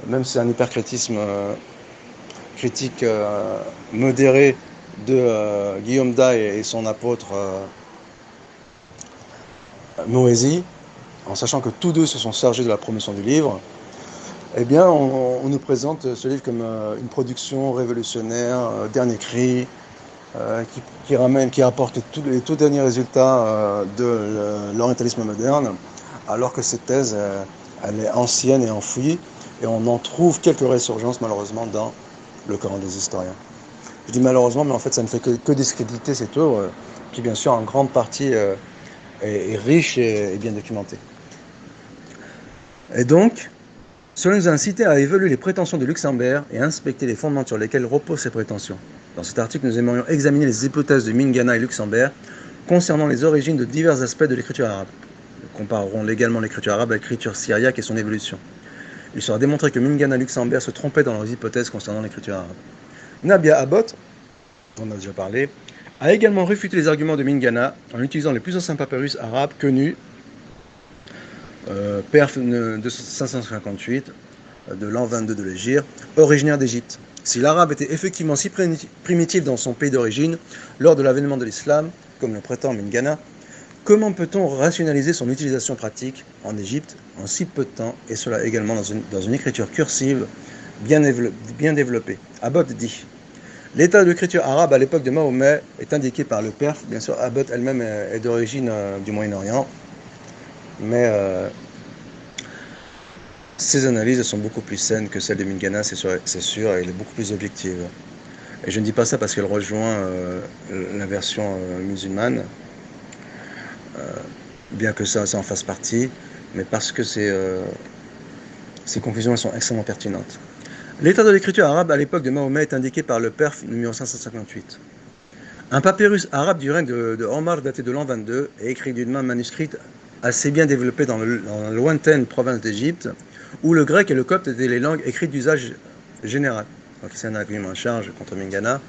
même si c'est un hypercritisme critique modéré de Guillaume Day et son apôtre Moésie, en sachant que tous deux se sont chargés de la promotion du livre, eh bien on nous présente ce livre comme une production révolutionnaire, dernier cri, qui apporte les tout derniers résultats de l'orientalisme moderne, alors que cette thèse, elle est ancienne et enfouie, et on en trouve quelques résurgences malheureusement dans le Coran des historiens. Je dis malheureusement, mais en fait ça ne fait que discréditer cette œuvre, qui bien sûr en grande partie est riche et bien documentée. Et donc, cela nous a incité à évaluer les prétentions de Luxembourg et à inspecter les fondements sur lesquels reposent ces prétentions. Dans cet article, nous aimerions examiner les hypothèses de Mingana et Luxembourg concernant les origines de divers aspects de l'écriture arabe. Nous comparerons légalement l'écriture arabe à l'écriture syriaque et son évolution. Il sera démontré que Mingana et Luxembourg se trompaient dans leurs hypothèses concernant l'écriture arabe. Nabia Abbott, dont on a déjà parlé, a également réfuté les arguments de Mingana en utilisant les plus anciens papyrus arabes connus, Perf de 558, de l'an 22 de l'Hégire, originaire d'Égypte. Si l'arabe était effectivement si primitif dans son pays d'origine, lors de l'avènement de l'islam, comme le prétend Mingana, comment peut-on rationaliser son utilisation pratique en Égypte en si peu de temps, et cela également dans une écriture cursive bien développée? Abbott dit: l'état de l'écriture arabe à l'époque de Mahomet est indiqué par le Perf. Bien sûr, Abbott elle-même est d'origine du Moyen-Orient, mais ses analyses sont beaucoup plus saines que celles de Mingana, c'est sûr, et elle est beaucoup plus objective. Et je ne dis pas ça parce qu'elle rejoint la version musulmane, bien que ça en fasse partie, mais parce que ces conclusions sont extrêmement pertinentes. L'état de l'écriture arabe à l'époque de Mahomet est indiqué par le Perf numéro 558. Un papyrus arabe du règne de Omar daté de l'an 22 et écrit d'une main manuscrite assez bien développée dans la lointaine province d'Égypte, où le grec et le copte étaient les langues écrites d'usage général. Donc c'est un argument en charge contre Mingana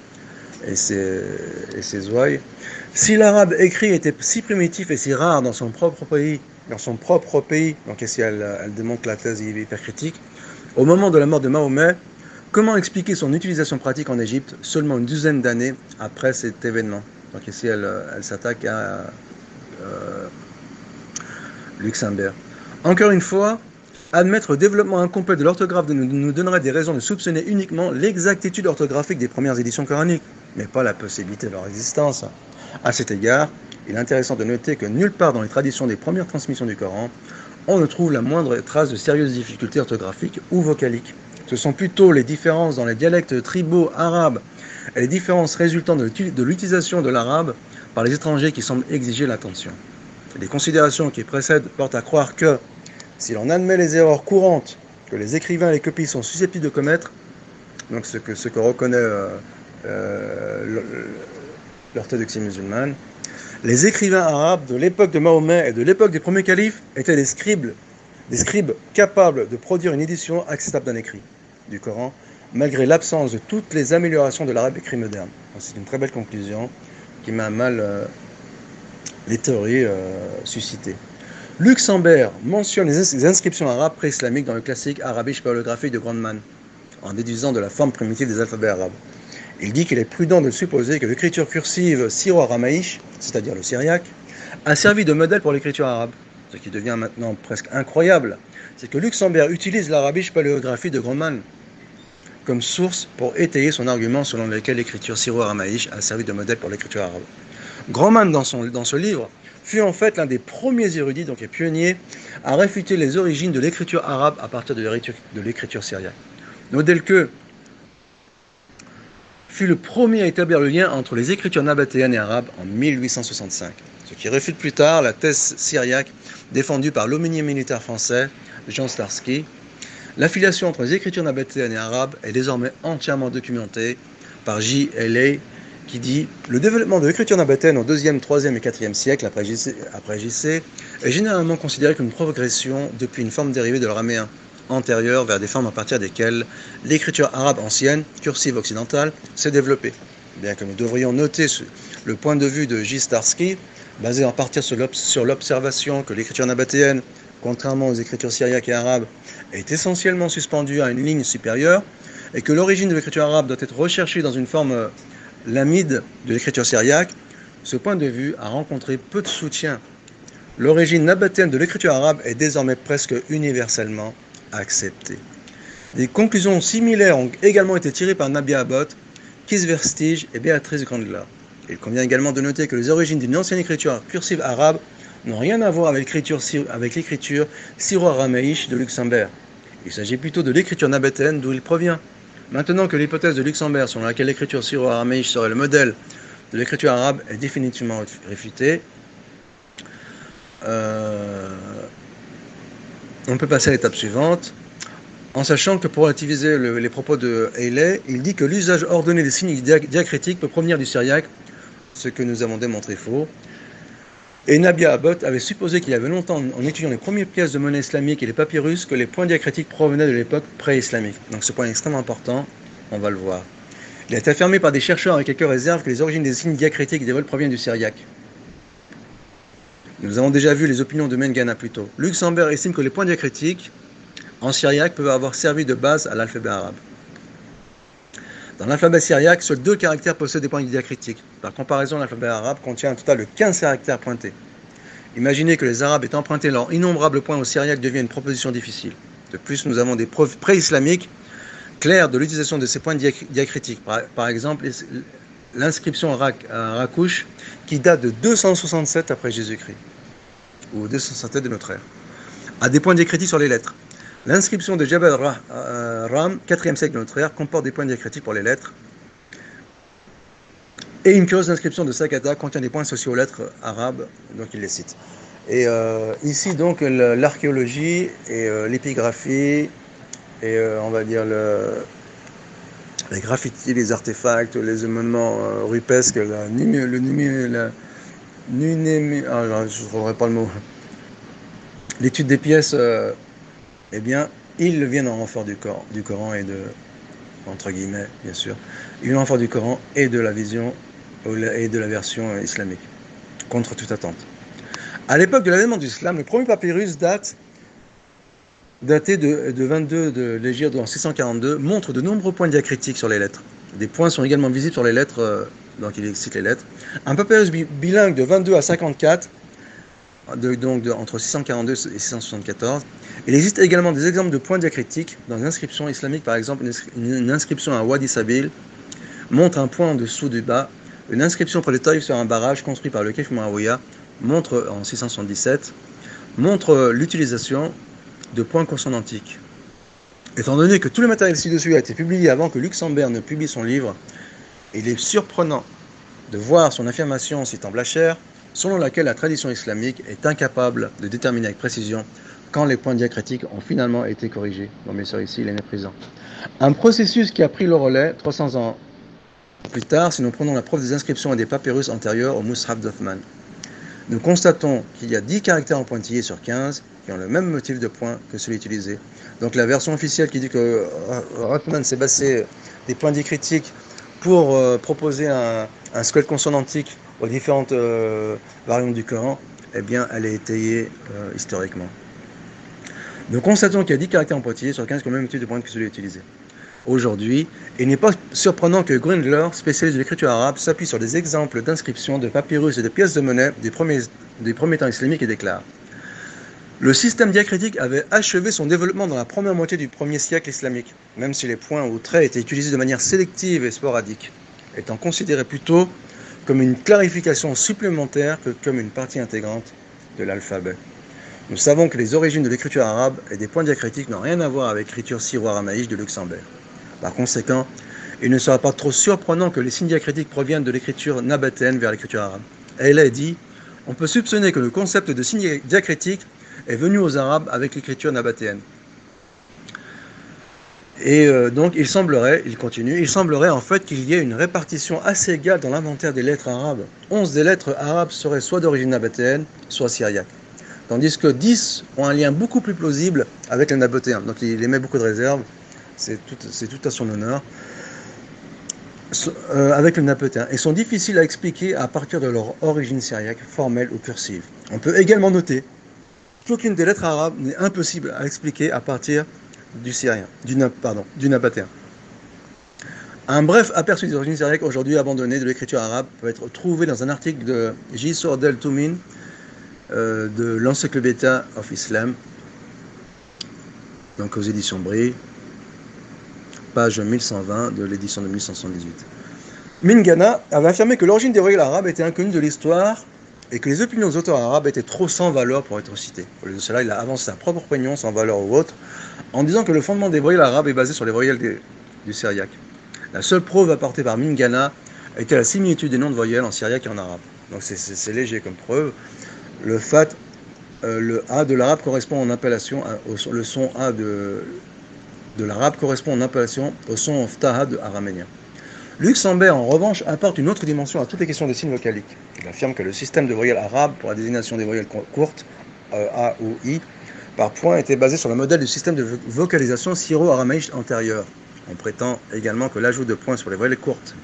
et ses ouailles. Si l'arabe écrit était si primitif et si rare dans son propre pays, donc ici elle démontre la thèse hypercritique, au moment de la mort de Mahomet, comment expliquer son utilisation pratique en Égypte seulement une douzaine d'années après cet événement? Donc ici elle s'attaque à Luxembourg. Encore une fois, admettre le développement incomplet de l'orthographe nous donnerait des raisons de soupçonner uniquement l'exactitude orthographique des premières éditions coraniques, mais pas la possibilité de leur existence. À cet égard, il est intéressant de noter que nulle part dans les traditions des premières transmissions du Coran, on ne trouve la moindre trace de sérieuses difficultés orthographiques ou vocaliques. Ce sont plutôt les différences dans les dialectes tribaux arabes et les différences résultant de l'utilisation de l'arabe par les étrangers qui semblent exiger l'attention. Les considérations qui précèdent portent à croire que, si l'on admet les erreurs courantes que les écrivains et les copies sont susceptibles de commettre, donc ce que reconnaît l'orthodoxie musulmane, les écrivains arabes de l'époque de Mahomet et de l'époque des premiers califes étaient des scribes capables de produire une édition acceptable d'un écrit du Coran, malgré l'absence de toutes les améliorations de l'arabe écrit moderne. C'est une très belle conclusion qui met à mal les théories suscitées. Luxembourg mentionne les inscriptions arabes pré-islamiques dans le classique Arabisch paléographique de Grundmann, en déduisant de la forme primitive des alphabets arabes. Il dit qu'il est prudent de supposer que l'écriture cursive syro-aramaïche, c'est-à-dire le syriaque, a servi de modèle pour l'écriture arabe. Ce qui devient maintenant presque incroyable, c'est que Luxembourg utilise l'Arabisch paléographie de Grundmann comme source pour étayer son argument selon lequel l'écriture syro-aramaïche a servi de modèle pour l'écriture arabe. Grundmann, dans ce livre, fut en fait l'un des premiers érudits, donc les pionniers, à réfuter les origines de l'écriture arabe à partir de l'écriture syriaque. Nodelke fut le premier à établir le lien entre les écritures nabatéennes et arabes en 1865, ce qui réfute plus tard la thèse syriaque défendue par l'aumônier militaire français Jean Starsky. L'affiliation entre les écritures nabatéennes et arabes est désormais entièrement documentée par J. Haley, qui dit « Le développement de l'écriture nabatéenne au 2e, 3e et 4e siècle après JC est généralement considéré comme une progression depuis une forme dérivée de l'araméen antérieure vers des formes à partir desquelles l'écriture arabe ancienne, cursive occidentale, s'est développée. » Bien que nous devrions noter le point de vue de J. Starsky, basé en partie sur l'observation que l'écriture nabatéenne, contrairement aux écritures syriaques et arabes, est essentiellement suspendue à une ligne supérieure, et que l'origine de l'écriture arabe doit être recherchée dans une forme lamide de l'écriture syriaque, ce point de vue a rencontré peu de soutien. L'origine nabatéenne de l'écriture arabe est désormais presque universellement acceptée. Des conclusions similaires ont également été tirées par Nabia Abbott, Kees Versteeg et Béatrice Grandler. Il convient également de noter que les origines d'une ancienne écriture cursive arabe n'ont rien à voir avec l'écriture syro-araméiche de Luxembourg. Il s'agit plutôt de l'écriture nabatéenne d'où il provient. Maintenant que l'hypothèse de Luxembourg selon laquelle l'écriture syro-araméiche serait le modèle de l'écriture arabe est définitivement réfutée, on peut passer à l'étape suivante, en sachant que pour relativiser les propos de Haley, il dit que l'usage ordonné des signes diacritiques peut provenir du syriaque, ce que nous avons démontré faux. Et Nabia Abbott avait supposé qu'il y avait longtemps, en étudiant les premières pièces de monnaie islamique et les papyrus, que les points diacritiques provenaient de l'époque pré-islamique. Donc ce point est extrêmement important, on va le voir. Il a été affirmé par des chercheurs avec quelques réserves que les origines des signes diacritiques des vols proviennent du syriaque. Nous avons déjà vu les opinions de Mengana plus tôt. Luxembourg estime que les points diacritiques en syriaque peuvent avoir servi de base à l'alphabet arabe. Dans l'alphabet syriaque, seuls 2 caractères possèdent des points diacritiques. Par comparaison, l'alphabet arabe contient un total de 15 caractères pointés. Imaginez que les Arabes aient emprunté leurs innombrables points au syriaque devient une proposition difficile. De plus, nous avons des preuves pré-islamiques claires de l'utilisation de ces points diacritiques. Par exemple, l'inscription Rakouch qui date de 267 après Jésus-Christ, ou 267 de notre ère, a des points diacritiques sur les lettres. L'inscription de Jabal Ram, 4e siècle de notre ère, comporte des points diacritiques pour les lettres. Et une curieuse inscription de Sakata contient des points associés aux lettres arabes, donc il les cite. Et ici, donc, l'archéologie et l'épigraphie, et on va dire les graffitis, les artefacts, les monuments rupesques, je ne trouverai pas le mot. L'étude des pièces, eh bien, ils viennent en renfort du Coran et de, entre guillemets, bien sûr, ils viennent en renfort du Coran et de la vision et de la version islamique, contre toute attente. À l'époque de l'avènement de l'islam, le premier papyrus daté de 22 de l'Égypte en 642, montre de nombreux points diacritiques sur les lettres. Des points sont également visibles sur les lettres, donc il cite les lettres. Un papyrus bilingue de 22 à 54, entre 642 et 674. Il existe également des exemples de points diacritiques dans les inscriptions islamiques. Par exemple, une inscription à Wadi Sabil montre un point en dessous du bas une inscription près de Taïf sur un barrage construit par le Khalif Muawiyah en 677 montre l'utilisation de points consonantiques. Étant donné que tout le matériel ci-dessus a été publié avant que Luxembourg ne publie son livre, il est surprenant de voir son affirmation citant Blacher, selon laquelle la tradition islamique est incapable de déterminer avec précision quand les points diacritiques ont finalement été corrigés. Bon, bien sûr, ici, il est méprisant. Un processus qui a pris le relais 300 ans plus tard, si nous prenons la preuve des inscriptions et des papyrus antérieurs au Mus'haf d'Othman. Nous constatons qu'il y a 10 caractères en pointillés sur 15 qui ont le même motif de point que celui utilisé. Donc la version officielle qui dit que Othman s'est basé des points diacritiques pour proposer un squelette consonantique aux différentes variantes du Coran, eh bien, elle est étayée historiquement. Nous constatons qu'il y a 10 caractères en pointillés sur 15 qui ont le même motif de point que celui utilisé. Aujourd'hui, il n'est pas surprenant que Grindler, spécialiste de l'écriture arabe, s'appuie sur des exemples d'inscriptions, de papyrus et de pièces de monnaie des premiers temps islamiques et déclare: le système diacritique avait achevé son développement dans la première moitié du 1er siècle islamique, même si les points ou traits étaient utilisés de manière sélective et sporadique, étant considérés plutôt comme une clarification supplémentaire que comme une partie intégrante de l'alphabet. Nous savons que les origines de l'écriture arabe et des points diacritiques n'ont rien à voir avec l'écriture syro-aramaïque de Luxembourg. Par conséquent, il ne sera pas trop surprenant que les signes diacritiques proviennent de l'écriture nabatéenne vers l'écriture arabe. Elle a dit: on peut soupçonner que le concept de signe diacritique est venu aux Arabes avec l'écriture nabatéenne. Et donc il semblerait en fait qu'il y ait une répartition assez égale dans l'inventaire des lettres arabes. 11 des lettres arabes seraient soit d'origine nabatéenne, soit syriaque. Tandis que 10 ont un lien beaucoup plus plausible avec les nabatéens. Donc il émet beaucoup de réserves, c'est tout à son honneur, avec le nabatéen, et sont difficiles à expliquer à partir de leur origine syriaque, formelle ou cursive. On peut également noter qu'aucune des lettres arabes n'est impossible à expliquer à partir du syrien, du nabatéen. Un bref aperçu des origines syriaques aujourd'hui abandonnées de l'écriture arabe peut être trouvé dans un article de J. Sordel Toumin de l'Encyclopedia of Islam, donc aux éditions Brie, page 1120 de l'édition de 1178. Mingana avait affirmé que l'origine des voyelles arabes était inconnue de l'histoire et que les opinions des auteurs arabes étaient trop sans valeur pour être citées. Au lieu de cela, il a avancé sa propre opinion sans valeur ou autre, en disant que le fondement des voyelles arabes est basé sur les voyelles du syriaque. La seule preuve apportée par Mingana était la similitude des noms de voyelles en syriaque et en arabe. Donc c'est léger comme preuve. Le A de l'arabe correspond en appellation, le son A de l'arabe correspond en appellation au son ftaha de araméen. Luxembourg, en revanche, apporte une autre dimension à toutes les questions des signes vocaliques. Il affirme que le système de voyelles arabes pour la désignation des voyelles courtes, A ou I, par point, était basé sur le modèle du système de vocalisation syro-aramaïque antérieur. On prétend également que l'ajout de points sur les voyelles courtes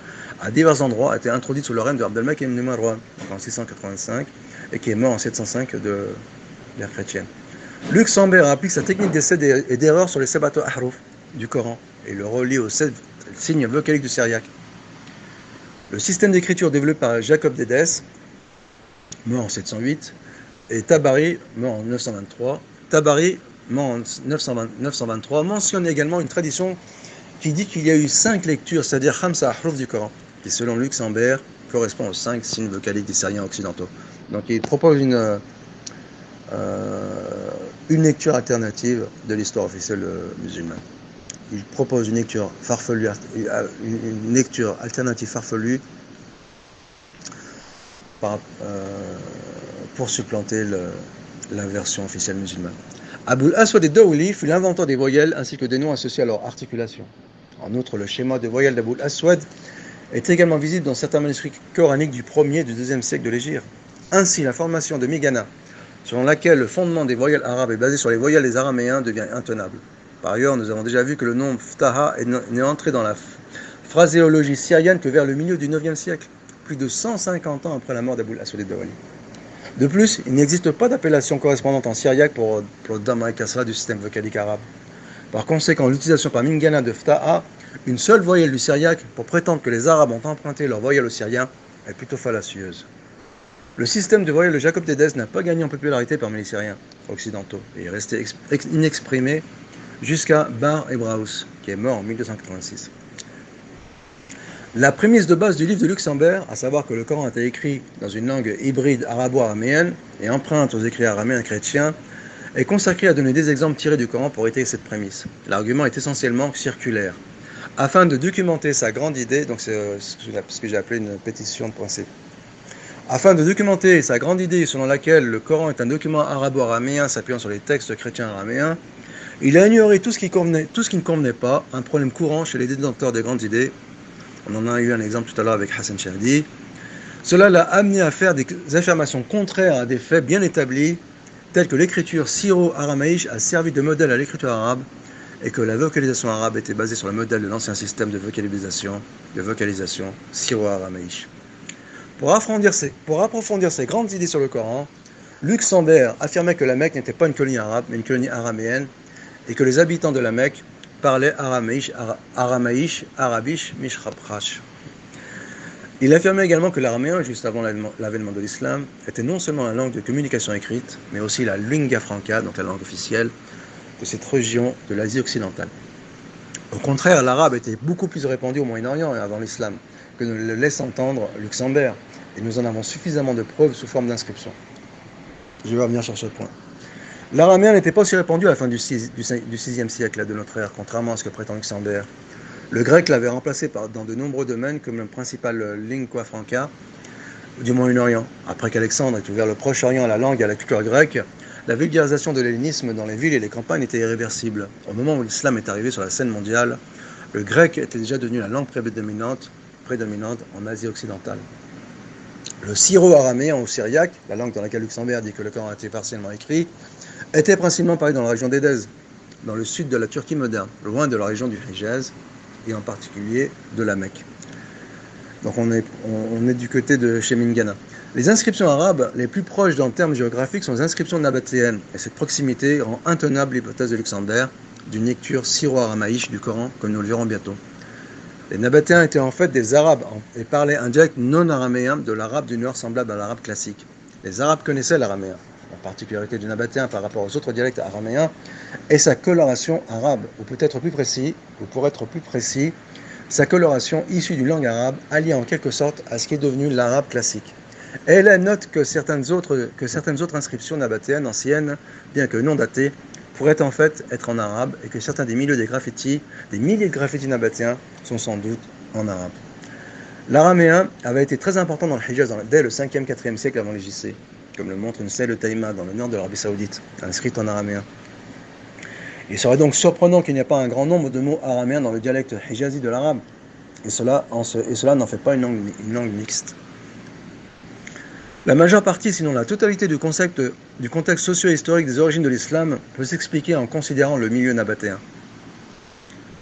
à divers endroits a été introduit sous le règne de Abdelmak ibn Marwan en 685 et qui est mort en 705 de l'ère chrétienne. Luxembourg applique sa technique d'essai et d'erreur sur les sabato ahruf du Coran et le relie aux 7 signes vocaliques du syriaque. Le système d'écriture développé par Jacob Dedes, mort en 708, et Tabari, mort en 923, mort en 923, mentionne également une tradition qui dit qu'il y a eu 5 lectures, c'est-à-dire Khamsa Ahruf du Coran, qui selon Luxembourg correspond aux 5 signes vocaliques des Syriens occidentaux. Donc il propose une lecture alternative de l'histoire officielle musulmane. Il propose une lecture farfelue, une lecture alternative farfelue pour supplanter la version officielle musulmane. Aboul Aswad ad-Dawli fut l'inventeur des voyelles ainsi que des noms associés à leur articulation. En outre, le schéma de voyelles d'Aboul Aswad est également visible dans certains manuscrits coraniques du 1er et du 2e siècle de l'Hégire. Ainsi, l'information de Migana, selon laquelle le fondement des voyelles arabes est basé sur les voyelles des araméens, devient intenable. Par ailleurs, nous avons déjà vu que le nom Ftaha n'est entré dans la phraséologie syrienne que vers le milieu du 9e siècle, plus de 150 ans après la mort d'Aboul Aswad ad-Dawli. De plus, il n'existe pas d'appellation correspondante en syriaque pour le Dhamma et Kasra du système vocalique arabe. Par conséquent, l'utilisation par Mingana de Ftaha, une seule voyelle du syriaque, pour prétendre que les Arabes ont emprunté leur voyelle au syrien, est plutôt fallacieuse. Le système de voyelles de Jacob Dedes n'a pas gagné en popularité parmi les Syriens occidentaux et est resté inexprimé jusqu'à Bar Ebraus, qui est mort en 1286. La prémisse de base du livre de Luxembourg, à savoir que le Coran a été écrit dans une langue hybride arabo-araméenne et empreinte aux écrits araméens chrétiens, est consacrée à donner des exemples tirés du Coran pour étayer cette prémisse. L'argument est essentiellement circulaire. Afin de documenter sa grande idée, donc c'est ce que j'ai appelé une pétition de principe. Afin de documenter sa grande idée selon laquelle le Coran est un document arabo-araméen s'appuyant sur les textes chrétiens araméens, il a ignoré tout ce qui ne convenait pas, un problème courant chez les détenteurs des grandes idées. On en a eu un exemple tout à l'heure avec Hassan Shahdi. Cela l'a amené à faire des affirmations contraires à des faits bien établis, tels que l'écriture syro-aramaïche a servi de modèle à l'écriture arabe, et que la vocalisation arabe était basée sur le modèle de l'ancien système de vocalisation syro-aramaïche. Pour approfondir ses grandes idées sur le Coran, Luxembourg affirmait que la Mecque n'était pas une colonie arabe, mais une colonie araméenne, et que les habitants de la Mecque parlaient aramaïche, arabiche, mishraprash. Il affirmait également que l'araméen, juste avant l'avènement de l'islam, était non seulement la langue de communication écrite, mais aussi la lingua franca, donc la langue officielle, de cette région de l'Asie occidentale. Au contraire, l'arabe était beaucoup plus répandu au Moyen-Orient et avant l'islam, que ne le laisse entendre Luxembourg, et nous en avons suffisamment de preuves sous forme d'inscriptions. Je vais revenir sur ce point. L'araméen n'était pas aussi répandu à la fin du VIe siècle de notre ère, contrairement à ce que prétend Luxembourg. Le grec l'avait remplacé dans de nombreux domaines comme le principal lingua franca du Moyen-Orient. Après qu'Alexandre ait ouvert le Proche-Orient à la langue et à la culture grecque, la vulgarisation de l'hellénisme dans les villes et les campagnes était irréversible. Au moment où l'islam est arrivé sur la scène mondiale, le grec était déjà devenu la langue prédominante en Asie occidentale. Le syro-araméen ou syriaque, la langue dans laquelle Luxembourg dit que le Coran a été partiellement écrit, était principalement parlé dans la région d'Édez, dans le sud de la Turquie moderne, loin de la région du Hijaz, et en particulier de la Mecque. Donc on est du côté de Shemingana. Les inscriptions arabes les plus proches en termes géographiques sont les inscriptions nabatéennes, et cette proximité rend intenable l'hypothèse de Luxembourg d'une lecture syro-aramaïche du Coran, comme nous le verrons bientôt. Les Nabatéens étaient en fait des Arabes et parlaient un dialecte non araméen de l'arabe du Nord semblable à l'arabe classique. Les Arabes connaissaient l'araméen. La particularité du Nabatéen par rapport aux autres dialectes araméens est sa coloration arabe, ou pour être plus précis, sa coloration issue d'une langue arabe alliée en quelque sorte à ce qui est devenu l'arabe classique. Et elle note que certaines autres inscriptions nabatéennes anciennes, bien que non datées, pourraient en fait être en arabe et que certains des milliers de graffitis nabatéens sont sans doute en arabe. L'araméen avait été très important dans le Hijaz dès le 5e, 4e siècle avant les JC, comme le montre une selle de Taïma dans le nord de l'Arabie Saoudite, inscrite en araméen. Il serait donc surprenant qu'il n'y ait pas un grand nombre de mots araméens dans le dialecte hijazi de l'arabe, et cela n'en fait pas une langue mixte. La majeure partie, sinon la totalité du contexte socio-historique des origines de l'islam peut s'expliquer en considérant le milieu nabatéen.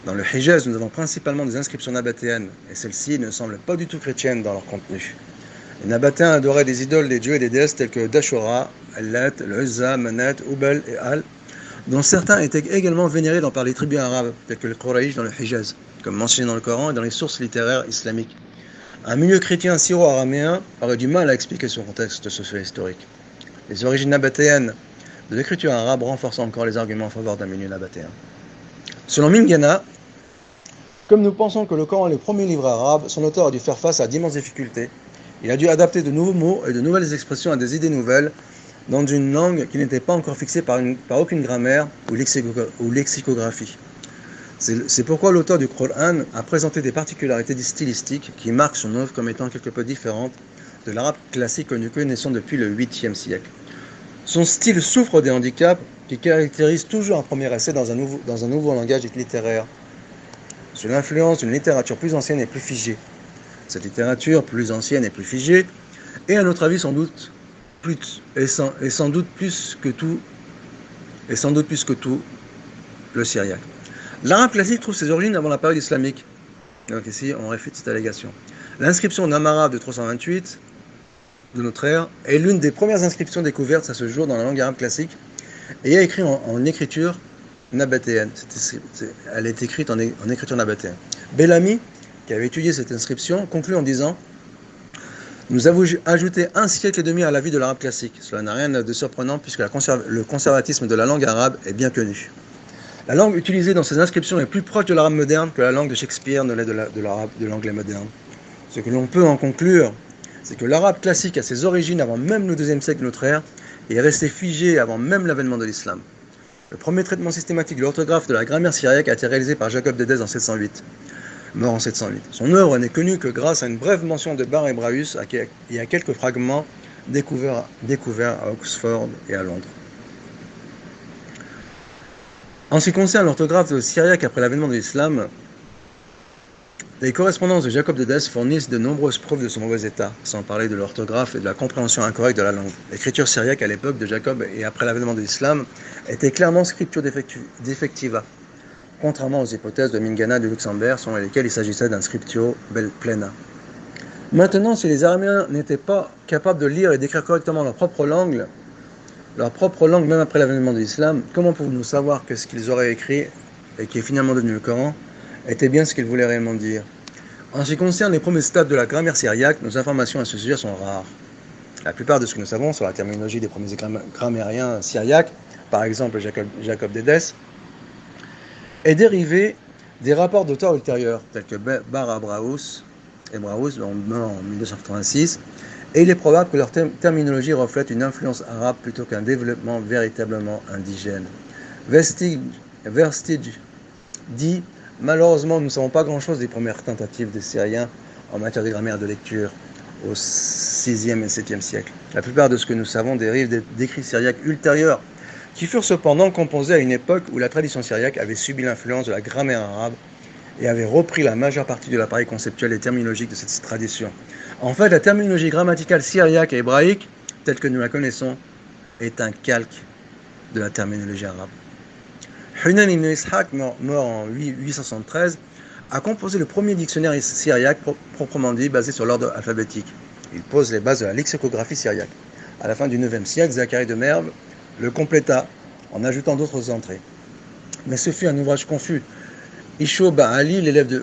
Dans le Hijaz, nous avons principalement des inscriptions nabatéennes, et celles-ci ne semblent pas du tout chrétiennes dans leur contenu. Les Nabatéens adoraient des idoles, des dieux et des déesses tels que Dashura, Allat, Uzza, Manat, Ubal et Al, dont certains étaient également vénérés par les tribus arabes, tels que les Quraysh dans le Hijaz, comme mentionné dans le Coran et dans les sources littéraires islamiques. Un milieu chrétien syro-araméen aurait du mal à expliquer son contexte socio-historique. Les origines nabatéennes de l'écriture arabe renforcent encore les arguments en faveur d'un milieu nabatéen. Selon Mingana, comme nous pensons que le Coran est le premier livre arabe, son auteur a dû faire face à d'immenses difficultés. Il a dû adapter de nouveaux mots et de nouvelles expressions à des idées nouvelles dans une langue qui n'était pas encore fixée par aucune grammaire ou lexicographie. C'est pourquoi l'auteur du Coran a présenté des particularités stylistiques qui marquent son œuvre comme étant quelque peu différente de l'arabe classique que nous connaissons depuis le 8e siècle. Son style souffre des handicaps qui caractérisent toujours un premier essai dans un nouveau langage littéraire, sous l'influence d'une littérature plus ancienne et plus figée. Cette littérature plus ancienne et plus figée est, à notre avis, sans doute plus que tout le syriaque. L'arabe classique trouve ses origines avant la période islamique. Donc ici, on réfute cette allégation. L'inscription d'Amara de 328 de notre ère est l'une des premières inscriptions découvertes à ce jour dans la langue arabe classique et est écrite en écriture nabatéenne. Elle est écrite en écriture nabatéenne. Bellamy, qui avait étudié cette inscription, conclut en disant « Nous avons ajouté 1 siècle et demi à la vie de l'arabe classique. Cela n'a rien de surprenant puisque le conservatisme de la langue arabe est bien connu. » La langue utilisée dans ces inscriptions est plus proche de l'arabe moderne que la langue de Shakespeare ne l'est de l'anglais moderne. Ce que l'on peut en conclure, c'est que l'arabe classique a ses origines avant même le deuxième siècle de notre ère et est resté figé avant même l'avènement de l'islam. Le premier traitement systématique de l'orthographe de la grammaire syriaque a été réalisé par Jacob d'Édesse en 708, mort en 708. Son œuvre n'est connue que grâce à une brève mention de Bar Hebraeus et à quelques fragments découverts à Oxford et à Londres. En ce qui concerne l'orthographe syriaque après l'avènement de l'islam, les correspondances de Jacob d'Édesse fournissent de nombreuses preuves de son mauvais état, sans parler de l'orthographe et de la compréhension incorrecte de la langue. L'écriture syriaque à l'époque de Jacob et après l'avènement de l'islam était clairement scriptio defectiva, contrairement aux hypothèses de Mingana et de Luxembourg, selon lesquelles il s'agissait d'un scriptio plena. Maintenant, si les Araméens n'étaient pas capables de lire et d'écrire correctement leur propre langue même après l'avènement de l'islam, comment pouvons-nous savoir que ce qu'ils auraient écrit, et qui est finalement devenu le Coran, était bien ce qu'ils voulaient réellement dire? En ce qui concerne les premiers stades de la grammaire syriaque, nos informations à ce sujet sont rares. La plupart de ce que nous savons sur la terminologie des premiers grammairiens syriaques, par exemple Jacob d'Édesse, est dérivé des rapports d'auteurs ultérieurs, tels que Bar Hebraeus, mort en 1286, et il est probable que leur terminologie reflète une influence arabe plutôt qu'un développement véritablement indigène. Vestige dit « Malheureusement, nous ne savons pas grand-chose des premières tentatives des Syriens en matière de grammaire de lecture au 6e et 7e siècle. La plupart de ce que nous savons dérive d'écrits syriaques ultérieurs, qui furent cependant composés à une époque où la tradition syriaque avait subi l'influence de la grammaire arabe et avait repris la majeure partie de l'appareil conceptuel et terminologique de cette tradition. En fait, la terminologie grammaticale syriaque et hébraïque, telle que nous la connaissons, est un calque de la terminologie arabe. Hunayn ibn Ishaq, mort en 873, a composé le premier dictionnaire syriaque proprement dit, basé sur l'ordre alphabétique. Il pose les bases de la lexicographie syriaque. À la fin du 9e siècle, Zacharie de Merv le compléta en ajoutant d'autres entrées. Mais ce fut un ouvrage confus. Isho Ba'ali, l'élève de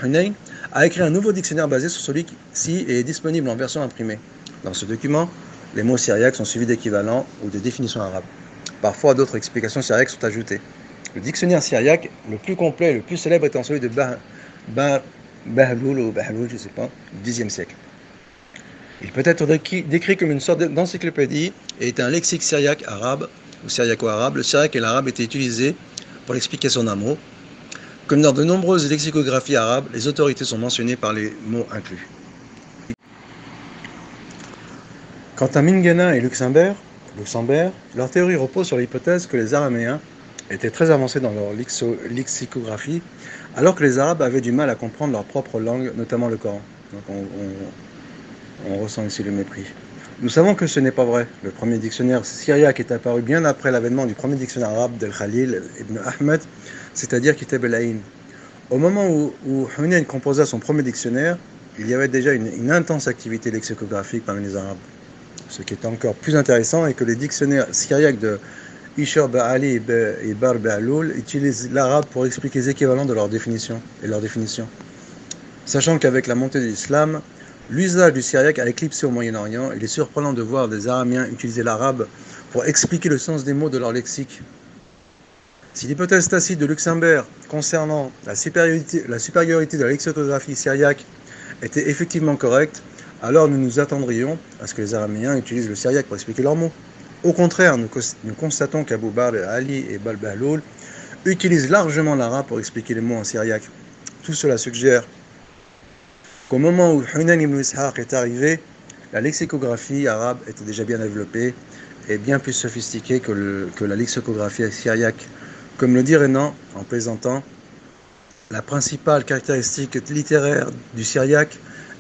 Hunayn, a écrit un nouveau dictionnaire basé sur celui-ci et est disponible en version imprimée. Dans ce document, les mots syriaques sont suivis d'équivalents ou de définitions arabes. Parfois, d'autres explications syriaques sont ajoutées. Le dictionnaire syriaque le plus complet et le plus célèbre étant celui de Bahloul je ne sais pas, du Xe siècle. Il peut être décrit comme une sorte d'encyclopédie et est un lexique syriaque arabe ou syriaco-arabe. Le syriaque et l'arabe étaient utilisés pour l'explication d'un mot. Comme dans de nombreuses lexicographies arabes, les autorités sont mentionnées par les mots inclus. Quant à Mingana et Luxembourg, leur théorie repose sur l'hypothèse que les Araméens étaient très avancés dans leur lexicographie, alors que les Arabes avaient du mal à comprendre leur propre langue, notamment le Coran. Donc on ressent ici le mépris. Nous savons que ce n'est pas vrai. Le premier dictionnaire syriaque est apparu bien après l'avènement du premier dictionnaire arabe d'Al-Khalil ibn Ahmed, c'est-à-dire Kitab al-Aïn. Au moment où Hunayn composa son premier dictionnaire, il y avait déjà une intense activité lexicographique parmi les Arabes. Ce qui est encore plus intéressant est que les dictionnaires syriaques de Ishar Ba'ali et Bar Ba'loul utilisent l'arabe pour expliquer les équivalents de leurs définitions. Sachant qu'avec la montée de l'islam, l'usage du syriaque a éclipsé au Moyen-Orient, il est surprenant de voir des Araméens utiliser l'arabe pour expliquer le sens des mots de leur lexique. Si l'hypothèse tacite de Luxembourg concernant la supériorité de la lexicographie syriaque était effectivement correcte, alors nous nous attendrions à ce que les Araméens utilisent le syriaque pour expliquer leurs mots. Au contraire, nous constatons qu'Abou Bar Ali et Bahloul utilisent largement l'arabe pour expliquer les mots en syriaque. Tout cela suggère qu'au moment où Hunayn ibn Ishaq est arrivé, la lexicographie arabe était déjà bien développée et bien plus sophistiquée que la lexicographie syriaque. Comme le dit Renan, en plaisantant, la principale caractéristique littéraire du syriaque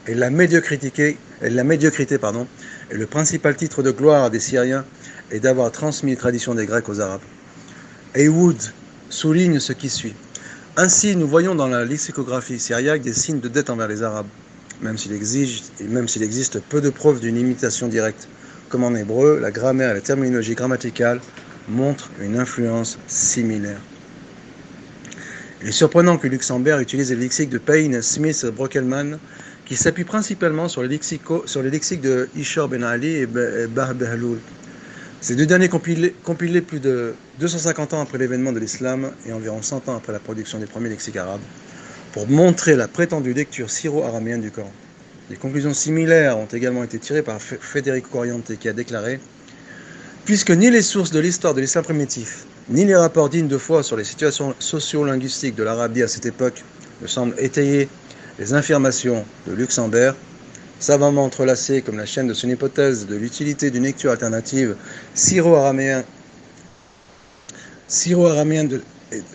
est la médiocrité, et le principal titre de gloire des Syriens est d'avoir transmis les traditions des Grecs aux Arabes. Heywood souligne ce qui suit. Ainsi, nous voyons dans la lexicographie syriaque des signes de dette envers les Arabes, même s'il existe peu de preuves d'une imitation directe. Comme en hébreu, la grammaire et la terminologie grammaticale montrent une influence similaire. Il est surprenant que Luxembourg utilise le lexique de Payne, Smith, Brockelman, qui s'appuie principalement sur les lexiques de Ishar ben Ali et Bahloul. Ces deux derniers compilés plus de 250 ans après l'événement de l'islam et environ 100 ans après la production des premiers lexiques arabes, pour montrer la prétendue lecture syro-araméenne du Coran. Des conclusions similaires ont également été tirées par Federico Coriante, qui a déclaré « Puisque ni les sources de l'histoire de l'islam primitif, ni les rapports dignes de foi sur les situations socio-linguistiques de l'Arabie à cette époque ne semblent étayer les affirmations de Luxembourg, savamment entrelacées comme la chaîne de son hypothèse de l'utilité d'une lecture alternative syro-araméenne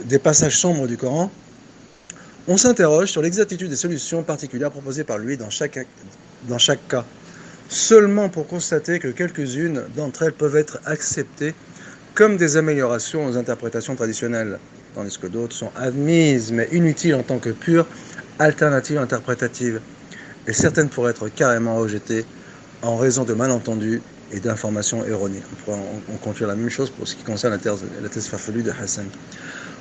des passages sombres du Coran, on s'interroge sur l'exactitude des solutions particulières proposées par lui dans chaque cas, seulement pour constater que quelques-unes d'entre elles peuvent être acceptées comme des améliorations aux interprétations traditionnelles, tandis que d'autres sont admises mais inutiles en tant que pures alternatives interprétatives, et certaines pourraient être carrément rejetées en raison de malentendus et d'informations erronées. On conclut la même chose pour ce qui concerne la thèse farfelue de Hassan.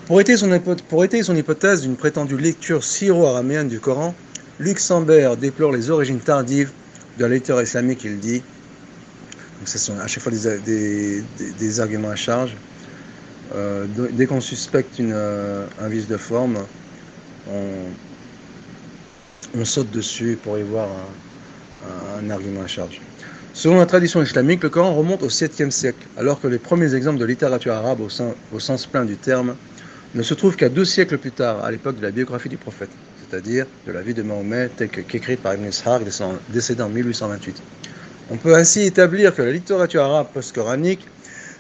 Pour étayer son hypothèse d'une prétendue lecture syro-araméenne du Coran, Luxembourg déplore les origines tardives de la lecture islamique, il dit, donc ce sont à chaque fois des arguments à charge, dès qu'on suspecte un vice de forme, on saute dessus pour y voir un argument à charge. Selon la tradition islamique, le Coran remonte au 7e siècle, alors que les premiers exemples de littérature arabe au sens plein du terme ne se trouvent qu'à 2 siècles plus tard, à l'époque de la biographie du prophète, c'est-à-dire de la vie de Mahomet telle qu'écrite par Ibn Ishaq, décédé en 1828. On peut ainsi établir que la littérature arabe post-coranique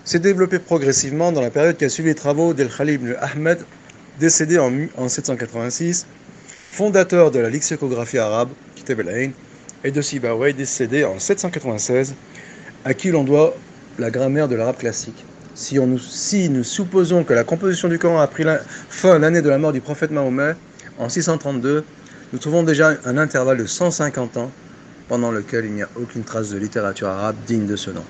s'est développée progressivement dans la période qui a suivi les travaux d'El-Khalil ibn Ahmed, décédé en 786, fondateur de la lexicographie arabe, Kitab al-Ain, et de Sibawayh, décédé en 796, à qui l'on doit la grammaire de l'arabe classique. Si nous supposons que la composition du Coran a pris fin l'année de la mort du prophète Mahomet, en 632, nous trouvons déjà un intervalle de 150 ans pendant lequel il n'y a aucune trace de littérature arabe digne de ce nom.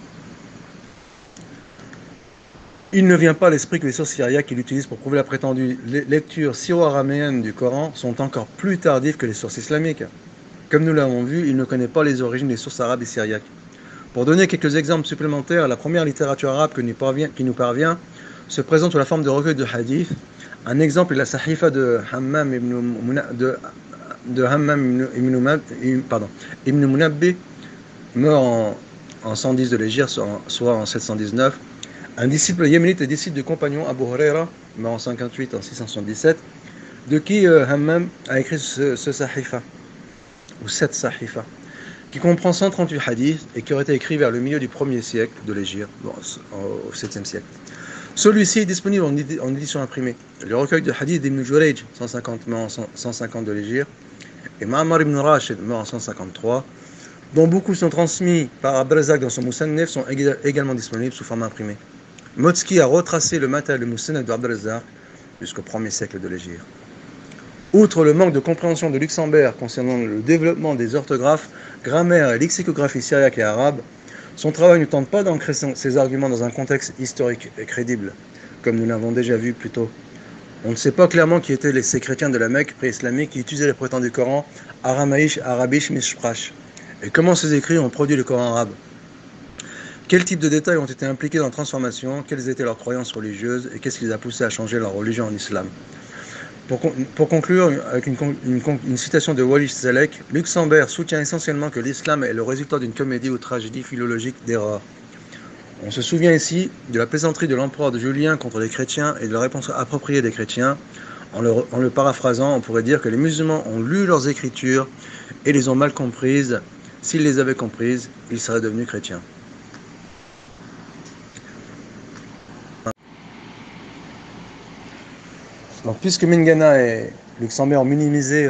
Il ne vient pas à l'esprit que les sources syriaques qu'il utilise pour prouver la prétendue lecture syro-araméenne du Coran sont encore plus tardives que les sources islamiques. Comme nous l'avons vu, il ne connaît pas les origines des sources arabes et syriaques. Pour donner quelques exemples supplémentaires, la première littérature arabe qui nous parvient se présente sous la forme de recueil de hadith. Un exemple est la Sahifa de Hammam ibn Munabbi, mort en 110 de l'Hégire, soit en 719. Un disciple yéménite et disciple du compagnon Abu Huraira, mort en 58 en 677, de qui Hammam a écrit ce Sahifa, ou cette Sahifa, qui comprend 138 hadiths et qui aurait été écrit vers le milieu du 1er siècle de l'Hégire, au 7e siècle. Celui-ci est disponible en édition imprimée. Le recueil de hadiths d'Ibn Jurayj, 150 de l'Hégire, et Ma'mar ibn Rashid, mort en 153, dont beaucoup sont transmis par Abd-Razzaq dans son Musannef, sont également disponibles sous format imprimé. Motski a retracé le matériel de Musannef d'Abd-Razzaq jusqu'au 1er siècle de l'Hégire. Outre le manque de compréhension de Luxembourg concernant le développement des orthographes, grammaire et lexicographie syriaque et arabe, son travail ne tente pas d'ancrer ses arguments dans un contexte historique et crédible, comme nous l'avons déjà vu plus tôt. On ne sait pas clairement qui étaient ces chrétiens de la Mecque pré-islamique qui utilisaient les prétendus Coran aramaïch, arabish, mishprash, et comment ces écrits ont produit le Coran arabe. Quels types de détails ont été impliqués dans la transformation, quelles étaient leurs croyances religieuses et qu'est-ce qui les a poussés à changer leur religion en islam. Pour conclure avec une citation de Walid Salek, Luxembourg soutient essentiellement que l'islam est le résultat d'une comédie ou tragédie philologique d'erreur. On se souvient ici de la plaisanterie de l'empereur de Julien contre les chrétiens et de la réponse appropriée des chrétiens. En le paraphrasant, on pourrait dire que les musulmans ont lu leurs écritures et les ont mal comprises. S'ils les avaient comprises, ils seraient devenus chrétiens. Donc, puisque Mingana et Luxembourg ont minimisé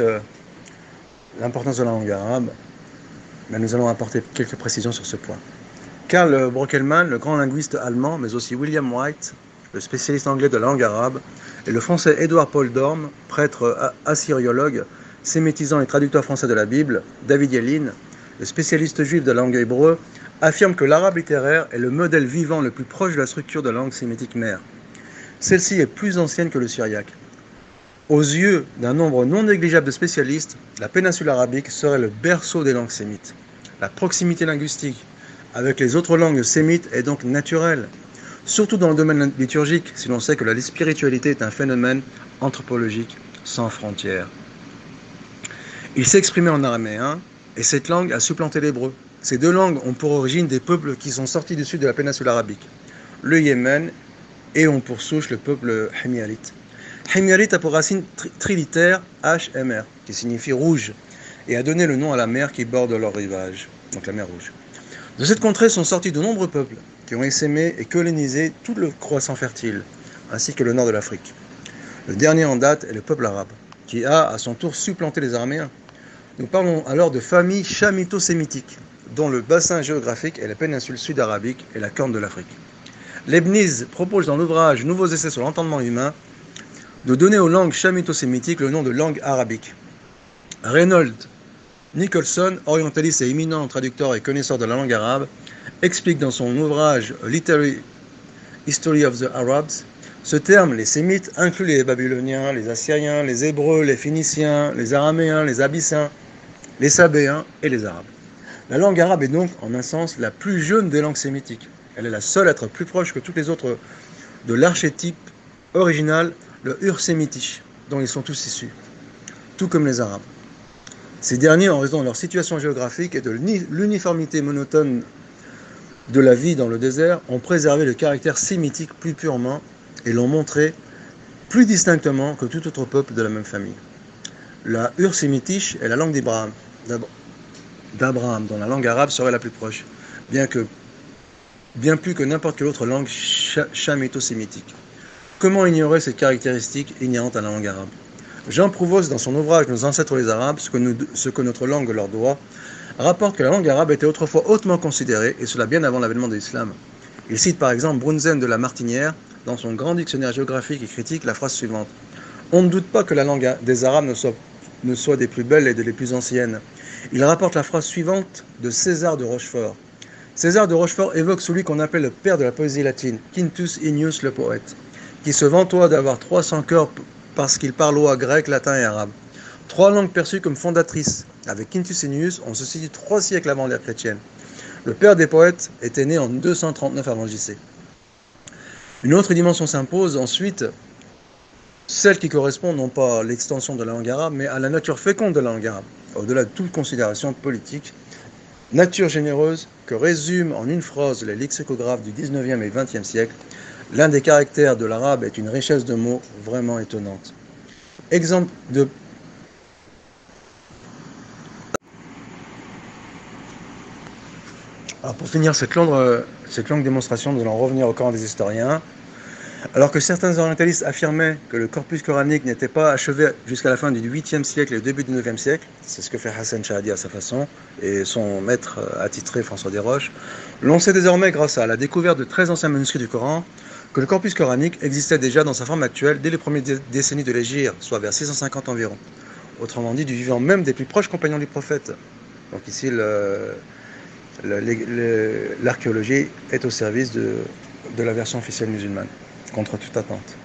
l'importance de la langue arabe, nous allons apporter quelques précisions sur ce point. Karl Brockelmann, le grand linguiste allemand, mais aussi William White, le spécialiste anglais de la langue arabe, et le français Édouard Paul Dorme, prêtre assyriologue, sémitisant et traducteur français de la Bible, David Yellin, le spécialiste juif de la langue hébreu, affirme que l'arabe littéraire est le modèle vivant le plus proche de la structure de la langue sémitique mère. Celle-ci est plus ancienne que le syriaque. Aux yeux d'un nombre non négligeable de spécialistes, la péninsule arabique serait le berceau des langues sémites. La proximité linguistique avec les autres langues sémites est donc naturel, surtout dans le domaine liturgique, si l'on sait que la spiritualité est un phénomène anthropologique sans frontières. Il s'exprimait en araméen, et cette langue a supplanté l'hébreu. Ces deux langues ont pour origine des peuples qui sont sortis du sud de la péninsule arabique, le Yémen, et ont pour souche le peuple Himyarite. Himyarite a pour racine trilitaire HMR, qui signifie rouge, et a donné le nom à la mer qui borde leur rivage, donc la mer Rouge. De cette contrée sont sortis de nombreux peuples qui ont essaimé et colonisé tout le croissant fertile, ainsi que le nord de l'Afrique. Le dernier en date est le peuple arabe, qui a à son tour supplanté les Araméens. Nous parlons alors de familles chamito-sémitiques, dont le bassin géographique est la péninsule sud-arabique et la corne de l'Afrique. Leibniz propose dans l'ouvrage Nouveaux essais sur l'entendement humain de donner aux langues chamito-sémitiques le nom de langue arabique. Reynold Nicholson, orientaliste et éminent traducteur et connaisseur de la langue arabe, explique dans son ouvrage Literary History of the Arabs, ce terme, les sémites, inclut les babyloniens, les assyriens, les hébreux, les phéniciens, les araméens, les abyssins, les sabéens et les arabes. La langue arabe est donc, en un sens, la plus jeune des langues sémitiques. Elle est la seule à être plus proche que toutes les autres de l'archétype original, le ur-sémitish, dont ils sont tous issus, tout comme les arabes. Ces derniers, en raison de leur situation géographique et de l'uniformité monotone de la vie dans le désert, ont préservé le caractère sémitique plus purement et l'ont montré plus distinctement que tout autre peuple de la même famille. La ur-sémitish est la langue d'Abraham, dont la langue arabe serait la plus proche, bien plus que n'importe quelle autre langue chamito-sémitique. Comment ignorer cette caractéristique inhérente à la langue arabe ? Jean Prouvost, dans son ouvrage Nos ancêtres les Arabes, ce que notre langue leur doit, rapporte que la langue arabe était autrefois hautement considérée, et cela bien avant l'avènement de l'islam. Il cite par exemple Brunzen de la Martinière, dans son grand dictionnaire géographique et critique, la phrase suivante. On ne doute pas que la langue des Arabes ne soit des plus belles et des plus anciennes. Il rapporte la phrase suivante de César de Rochefort. César de Rochefort évoque celui qu'on appelle le père de la poésie latine, Quintus Ennius le poète, qui se vantoie d'avoir 300 cœurs parce qu'il parloit grec, latin et arabe. 3 langues perçues comme fondatrices. Avec Quintus Ennius, on se situe 3 siècles avant l'ère chrétienne. Le père des poètes était né en 239 avant JC. Une autre dimension s'impose ensuite, celle qui correspond non pas à l'extension de la langue arabe, mais à la nature féconde de la langue arabe, au-delà de toute considération politique, nature généreuse que résume en une phrase les lexicographes du 19e et 20e siècle. L'un des caractères de l'arabe est une richesse de mots vraiment étonnante. Exemple de... Alors pour finir cette longue démonstration, nous allons revenir au Coran des historiens. Alors que certains orientalistes affirmaient que le corpus coranique n'était pas achevé jusqu'à la fin du 8e siècle et le début du 9e siècle, c'est ce que fait Hassan Shahadi à sa façon, et son maître attitré François Desroches, l'on sait désormais, grâce à la découverte de 13 anciens manuscrits du Coran, que le corpus coranique existait déjà dans sa forme actuelle dès les premières décennies de l'Hégire, soit vers 650 environ. Autrement dit, du vivant même des plus proches compagnons du prophète. Donc ici, l'archéologie est au service de la version officielle musulmane, contre toute attente.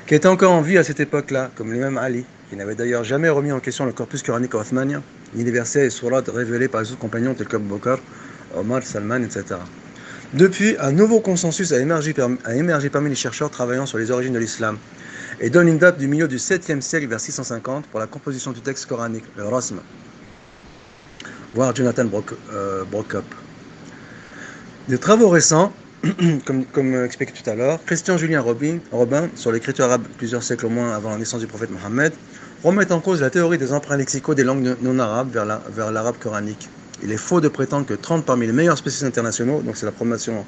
Qui était encore en vie à cette époque-là, comme l'imam Ali, qui n'avait d'ailleurs jamais remis en question le corpus coranique othmanien, ni les versets et sourates révélés par les autres compagnons tels que Bakr, Omar, Salman, etc. Depuis, un nouveau consensus a émergé parmi les chercheurs travaillant sur les origines de l'islam et donne une date du milieu du 7e siècle vers 650 pour la composition du texte coranique, le Rasm. Voir Jonathan Brokop. Des travaux récents, comme expliqué tout à l'heure, Christian-Julien Robin, sur l'écriture arabe plusieurs siècles au moins avant la naissance du prophète Mohammed, remettent en cause la théorie des emprunts lexicaux des langues non arabes vers l'arabe coranique. Il est faux de prétendre que 30 parmi les meilleurs spécialistes internationaux, donc c'est la promotion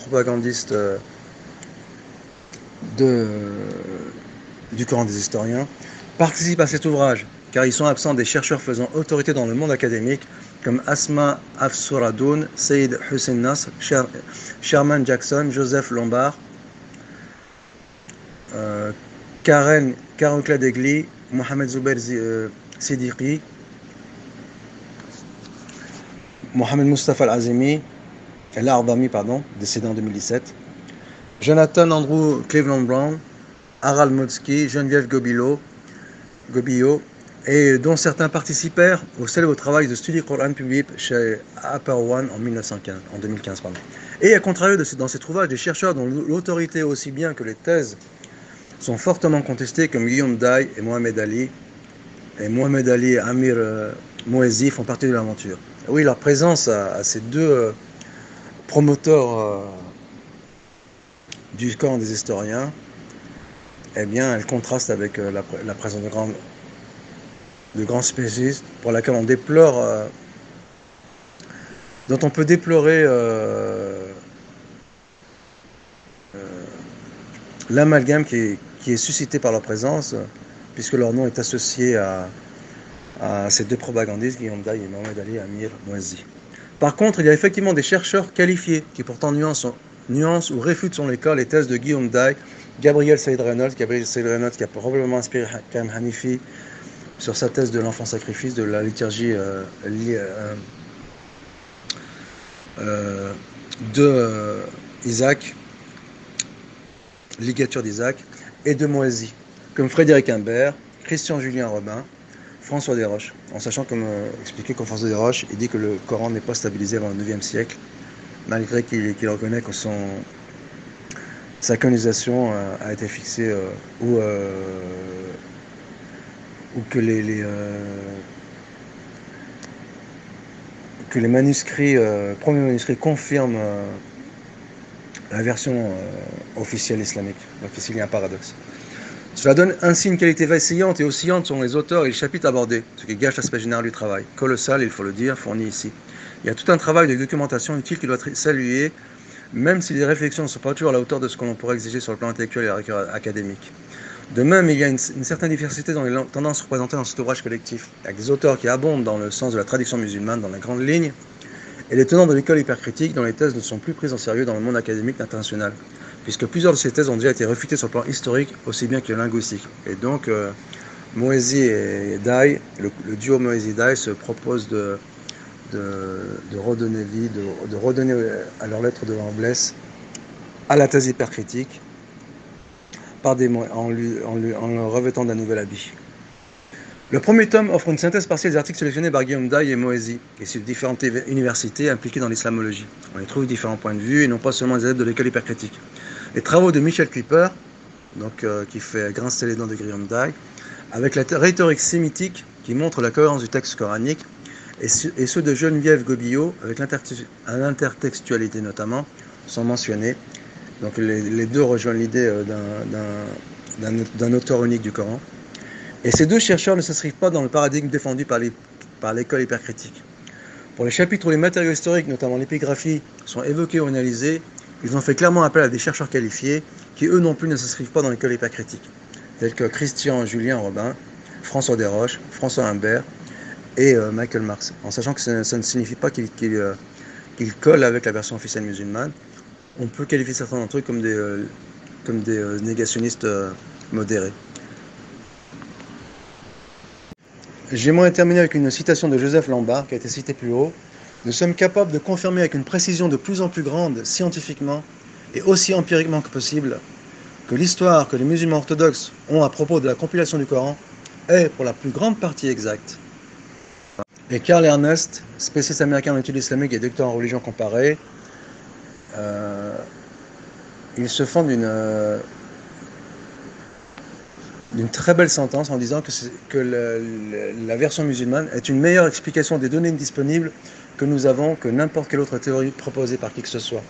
propagandiste du Coran des historiens, participent à cet ouvrage, car ils sont absents des chercheurs faisant autorité dans le monde académique, comme Asma Afsuradoun, Saïd Hussein Nasr, Sherman Jackson, Joseph Lombard, Karen Degli, Mohamed Zubair Siddiqui, Mohamed Mustafa Al-Azimi, décédé en 2017, Jonathan Andrew Cleveland Brown, Harald Motzki, Geneviève Gobillo et dont certains participèrent au célèbre travail de Study Quran publié chez Upper One en 2015. Et à contrario dans ces trouvages, des chercheurs dont l'autorité aussi bien que les thèses sont fortement contestées, comme Guillaume Day et Mohamed Ali. Et Mohamed Ali et Amir Moezi font partie de l'aventure. Oui, leur présence à ces deux promoteurs du camp des historiens, eh bien, elle contraste avec la présence de grands spécialistes pour laquelle on déplore, dont on peut déplorer l'amalgame qui est suscité par leur présence, puisque leur nom est associé à ces deux propagandistes, Guillaume Day et Mohamed Ali Amir Moezi. Par contre, il y a effectivement des chercheurs qualifiés qui pourtant nuancent ou réfutent selon les cas les thèses de Guillaume Day, Gabriel Saïd Reynolds qui a probablement inspiré Karim Hanifi sur sa thèse de l'enfant sacrifice, de la liturgie de Isaac, ligature d'Isaac, et de Moezi, comme Frédéric Imbert, Christian-Julien Robin, François Desroches, en sachant, comme expliqué comme François Desroches, il dit que le Coran n'est pas stabilisé avant le IXe siècle, malgré qu'il reconnaît que sa canonisation a été fixée ou que les manuscrits, premiers manuscrits confirment la version officielle islamique. Donc ici il y a un paradoxe. Cela donne ainsi une qualité vacillante et oscillante selon les auteurs et les chapitres abordés, ce qui gâche l'aspect général du travail. Colossal, il faut le dire, fourni ici. Il y a tout un travail de documentation utile qui doit être salué, même si les réflexions ne sont pas toujours à la hauteur de ce que l'on pourrait exiger sur le plan intellectuel et académique. De même, il y a une certaine diversité dans les tendances représentées dans cet ouvrage collectif, avec des auteurs qui abondent dans le sens de la tradition musulmane dans la grande ligne, et les tenants de l'école hypercritique dont les thèses ne sont plus prises en sérieux dans le monde académique international, puisque plusieurs de ces thèses ont déjà été réfutées sur le plan historique aussi bien que linguistique. Et donc, Moezi et Day, le duo Moezi-Day se propose de redonner vie, de redonner à leur lettre de noblesse à la thèse hypercritique, en le revêtant d'un nouvel habit. Le premier tome offre une synthèse partielle des articles sélectionnés par Guillaume Day et Moezi, et sur différentes universités impliquées dans l'islamologie. On y trouve différents points de vue, et non pas seulement les adeptes de l'école hypercritique. Les travaux de Michel Clipper, qui fait grincer les dents de Guillaume Day, avec la rhétorique sémitique qui montre la cohérence du texte coranique, et ceux de Geneviève Gobillot, avec l'intertextualité notamment, sont mentionnés. Donc les deux rejoignent l'idée d'un auteur unique du Coran. Et ces deux chercheurs ne s'inscrivent pas dans le paradigme défendu par l'école hypercritique. Pour les chapitres où les matériaux historiques, notamment l'épigraphie, sont évoqués ou analysés, ils ont fait clairement appel à des chercheurs qualifiés qui, eux non plus, ne s'inscrivent pas dans l'école hypercritique, tels que Christian-Julien Robin, François Desroches, François Imbert et Michael Marx, en sachant que ça ne signifie pas qu'ils collent avec la version officielle musulmane. On peut qualifier certains d'entre eux comme des négationnistes modérés. J'aimerais terminer avec une citation de Joseph Lombard, qui a été citée plus haut. Nous sommes capables de confirmer avec une précision de plus en plus grande, scientifiquement et aussi empiriquement que possible, que l'histoire que les musulmans orthodoxes ont à propos de la compilation du Coran est pour la plus grande partie exacte. Et Karl Ernest, spécialiste américain en études islamiques et docteur en religion comparée, il se fend d'une très belle sentence en disant que la version musulmane est une meilleure explication des données disponibles que nous avons que n'importe quelle autre théorie proposée par qui que ce soit.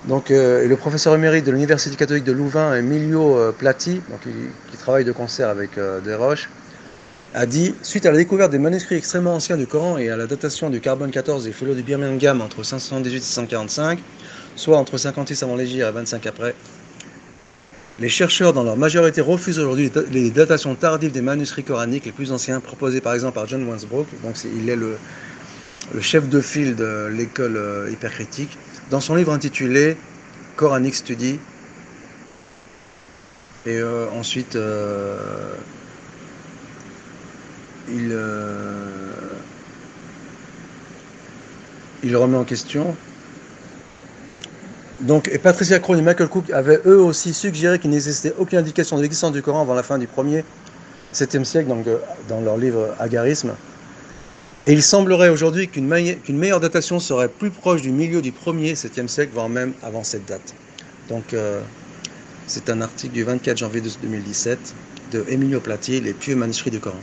Donc, le professeur émérite de l'Université catholique de Louvain, Emilio Platti, qui travaille de concert avec Desroches, a dit, suite à la découverte des manuscrits extrêmement anciens du Coran et à la datation du carbone 14 des folios de Birmingham entre 578 et 645, soit entre 56 avant l'Hégire et 25 après, les chercheurs, dans leur majorité, refusent aujourd'hui les datations tardives des manuscrits coraniques les plus anciens, proposés par exemple par John Wensbrook. Donc il est le chef de file de l'école hypercritique, dans son livre intitulé Quranic Study. Et ensuite, il remet en question. Donc, et Patricia Crone et Michael Cook avaient eux aussi suggéré qu'il n'existait aucune indication de l'existence du Coran avant la fin du premier 7e siècle, donc, dans leur livre Agarisme. Et il semblerait aujourd'hui qu'une meilleure datation serait plus proche du milieu du 1er 7e siècle, voire même avant cette date. Donc c'est un article du 24 janvier 2017 de Emilio Platier, Les pieux manuscrits du Coran.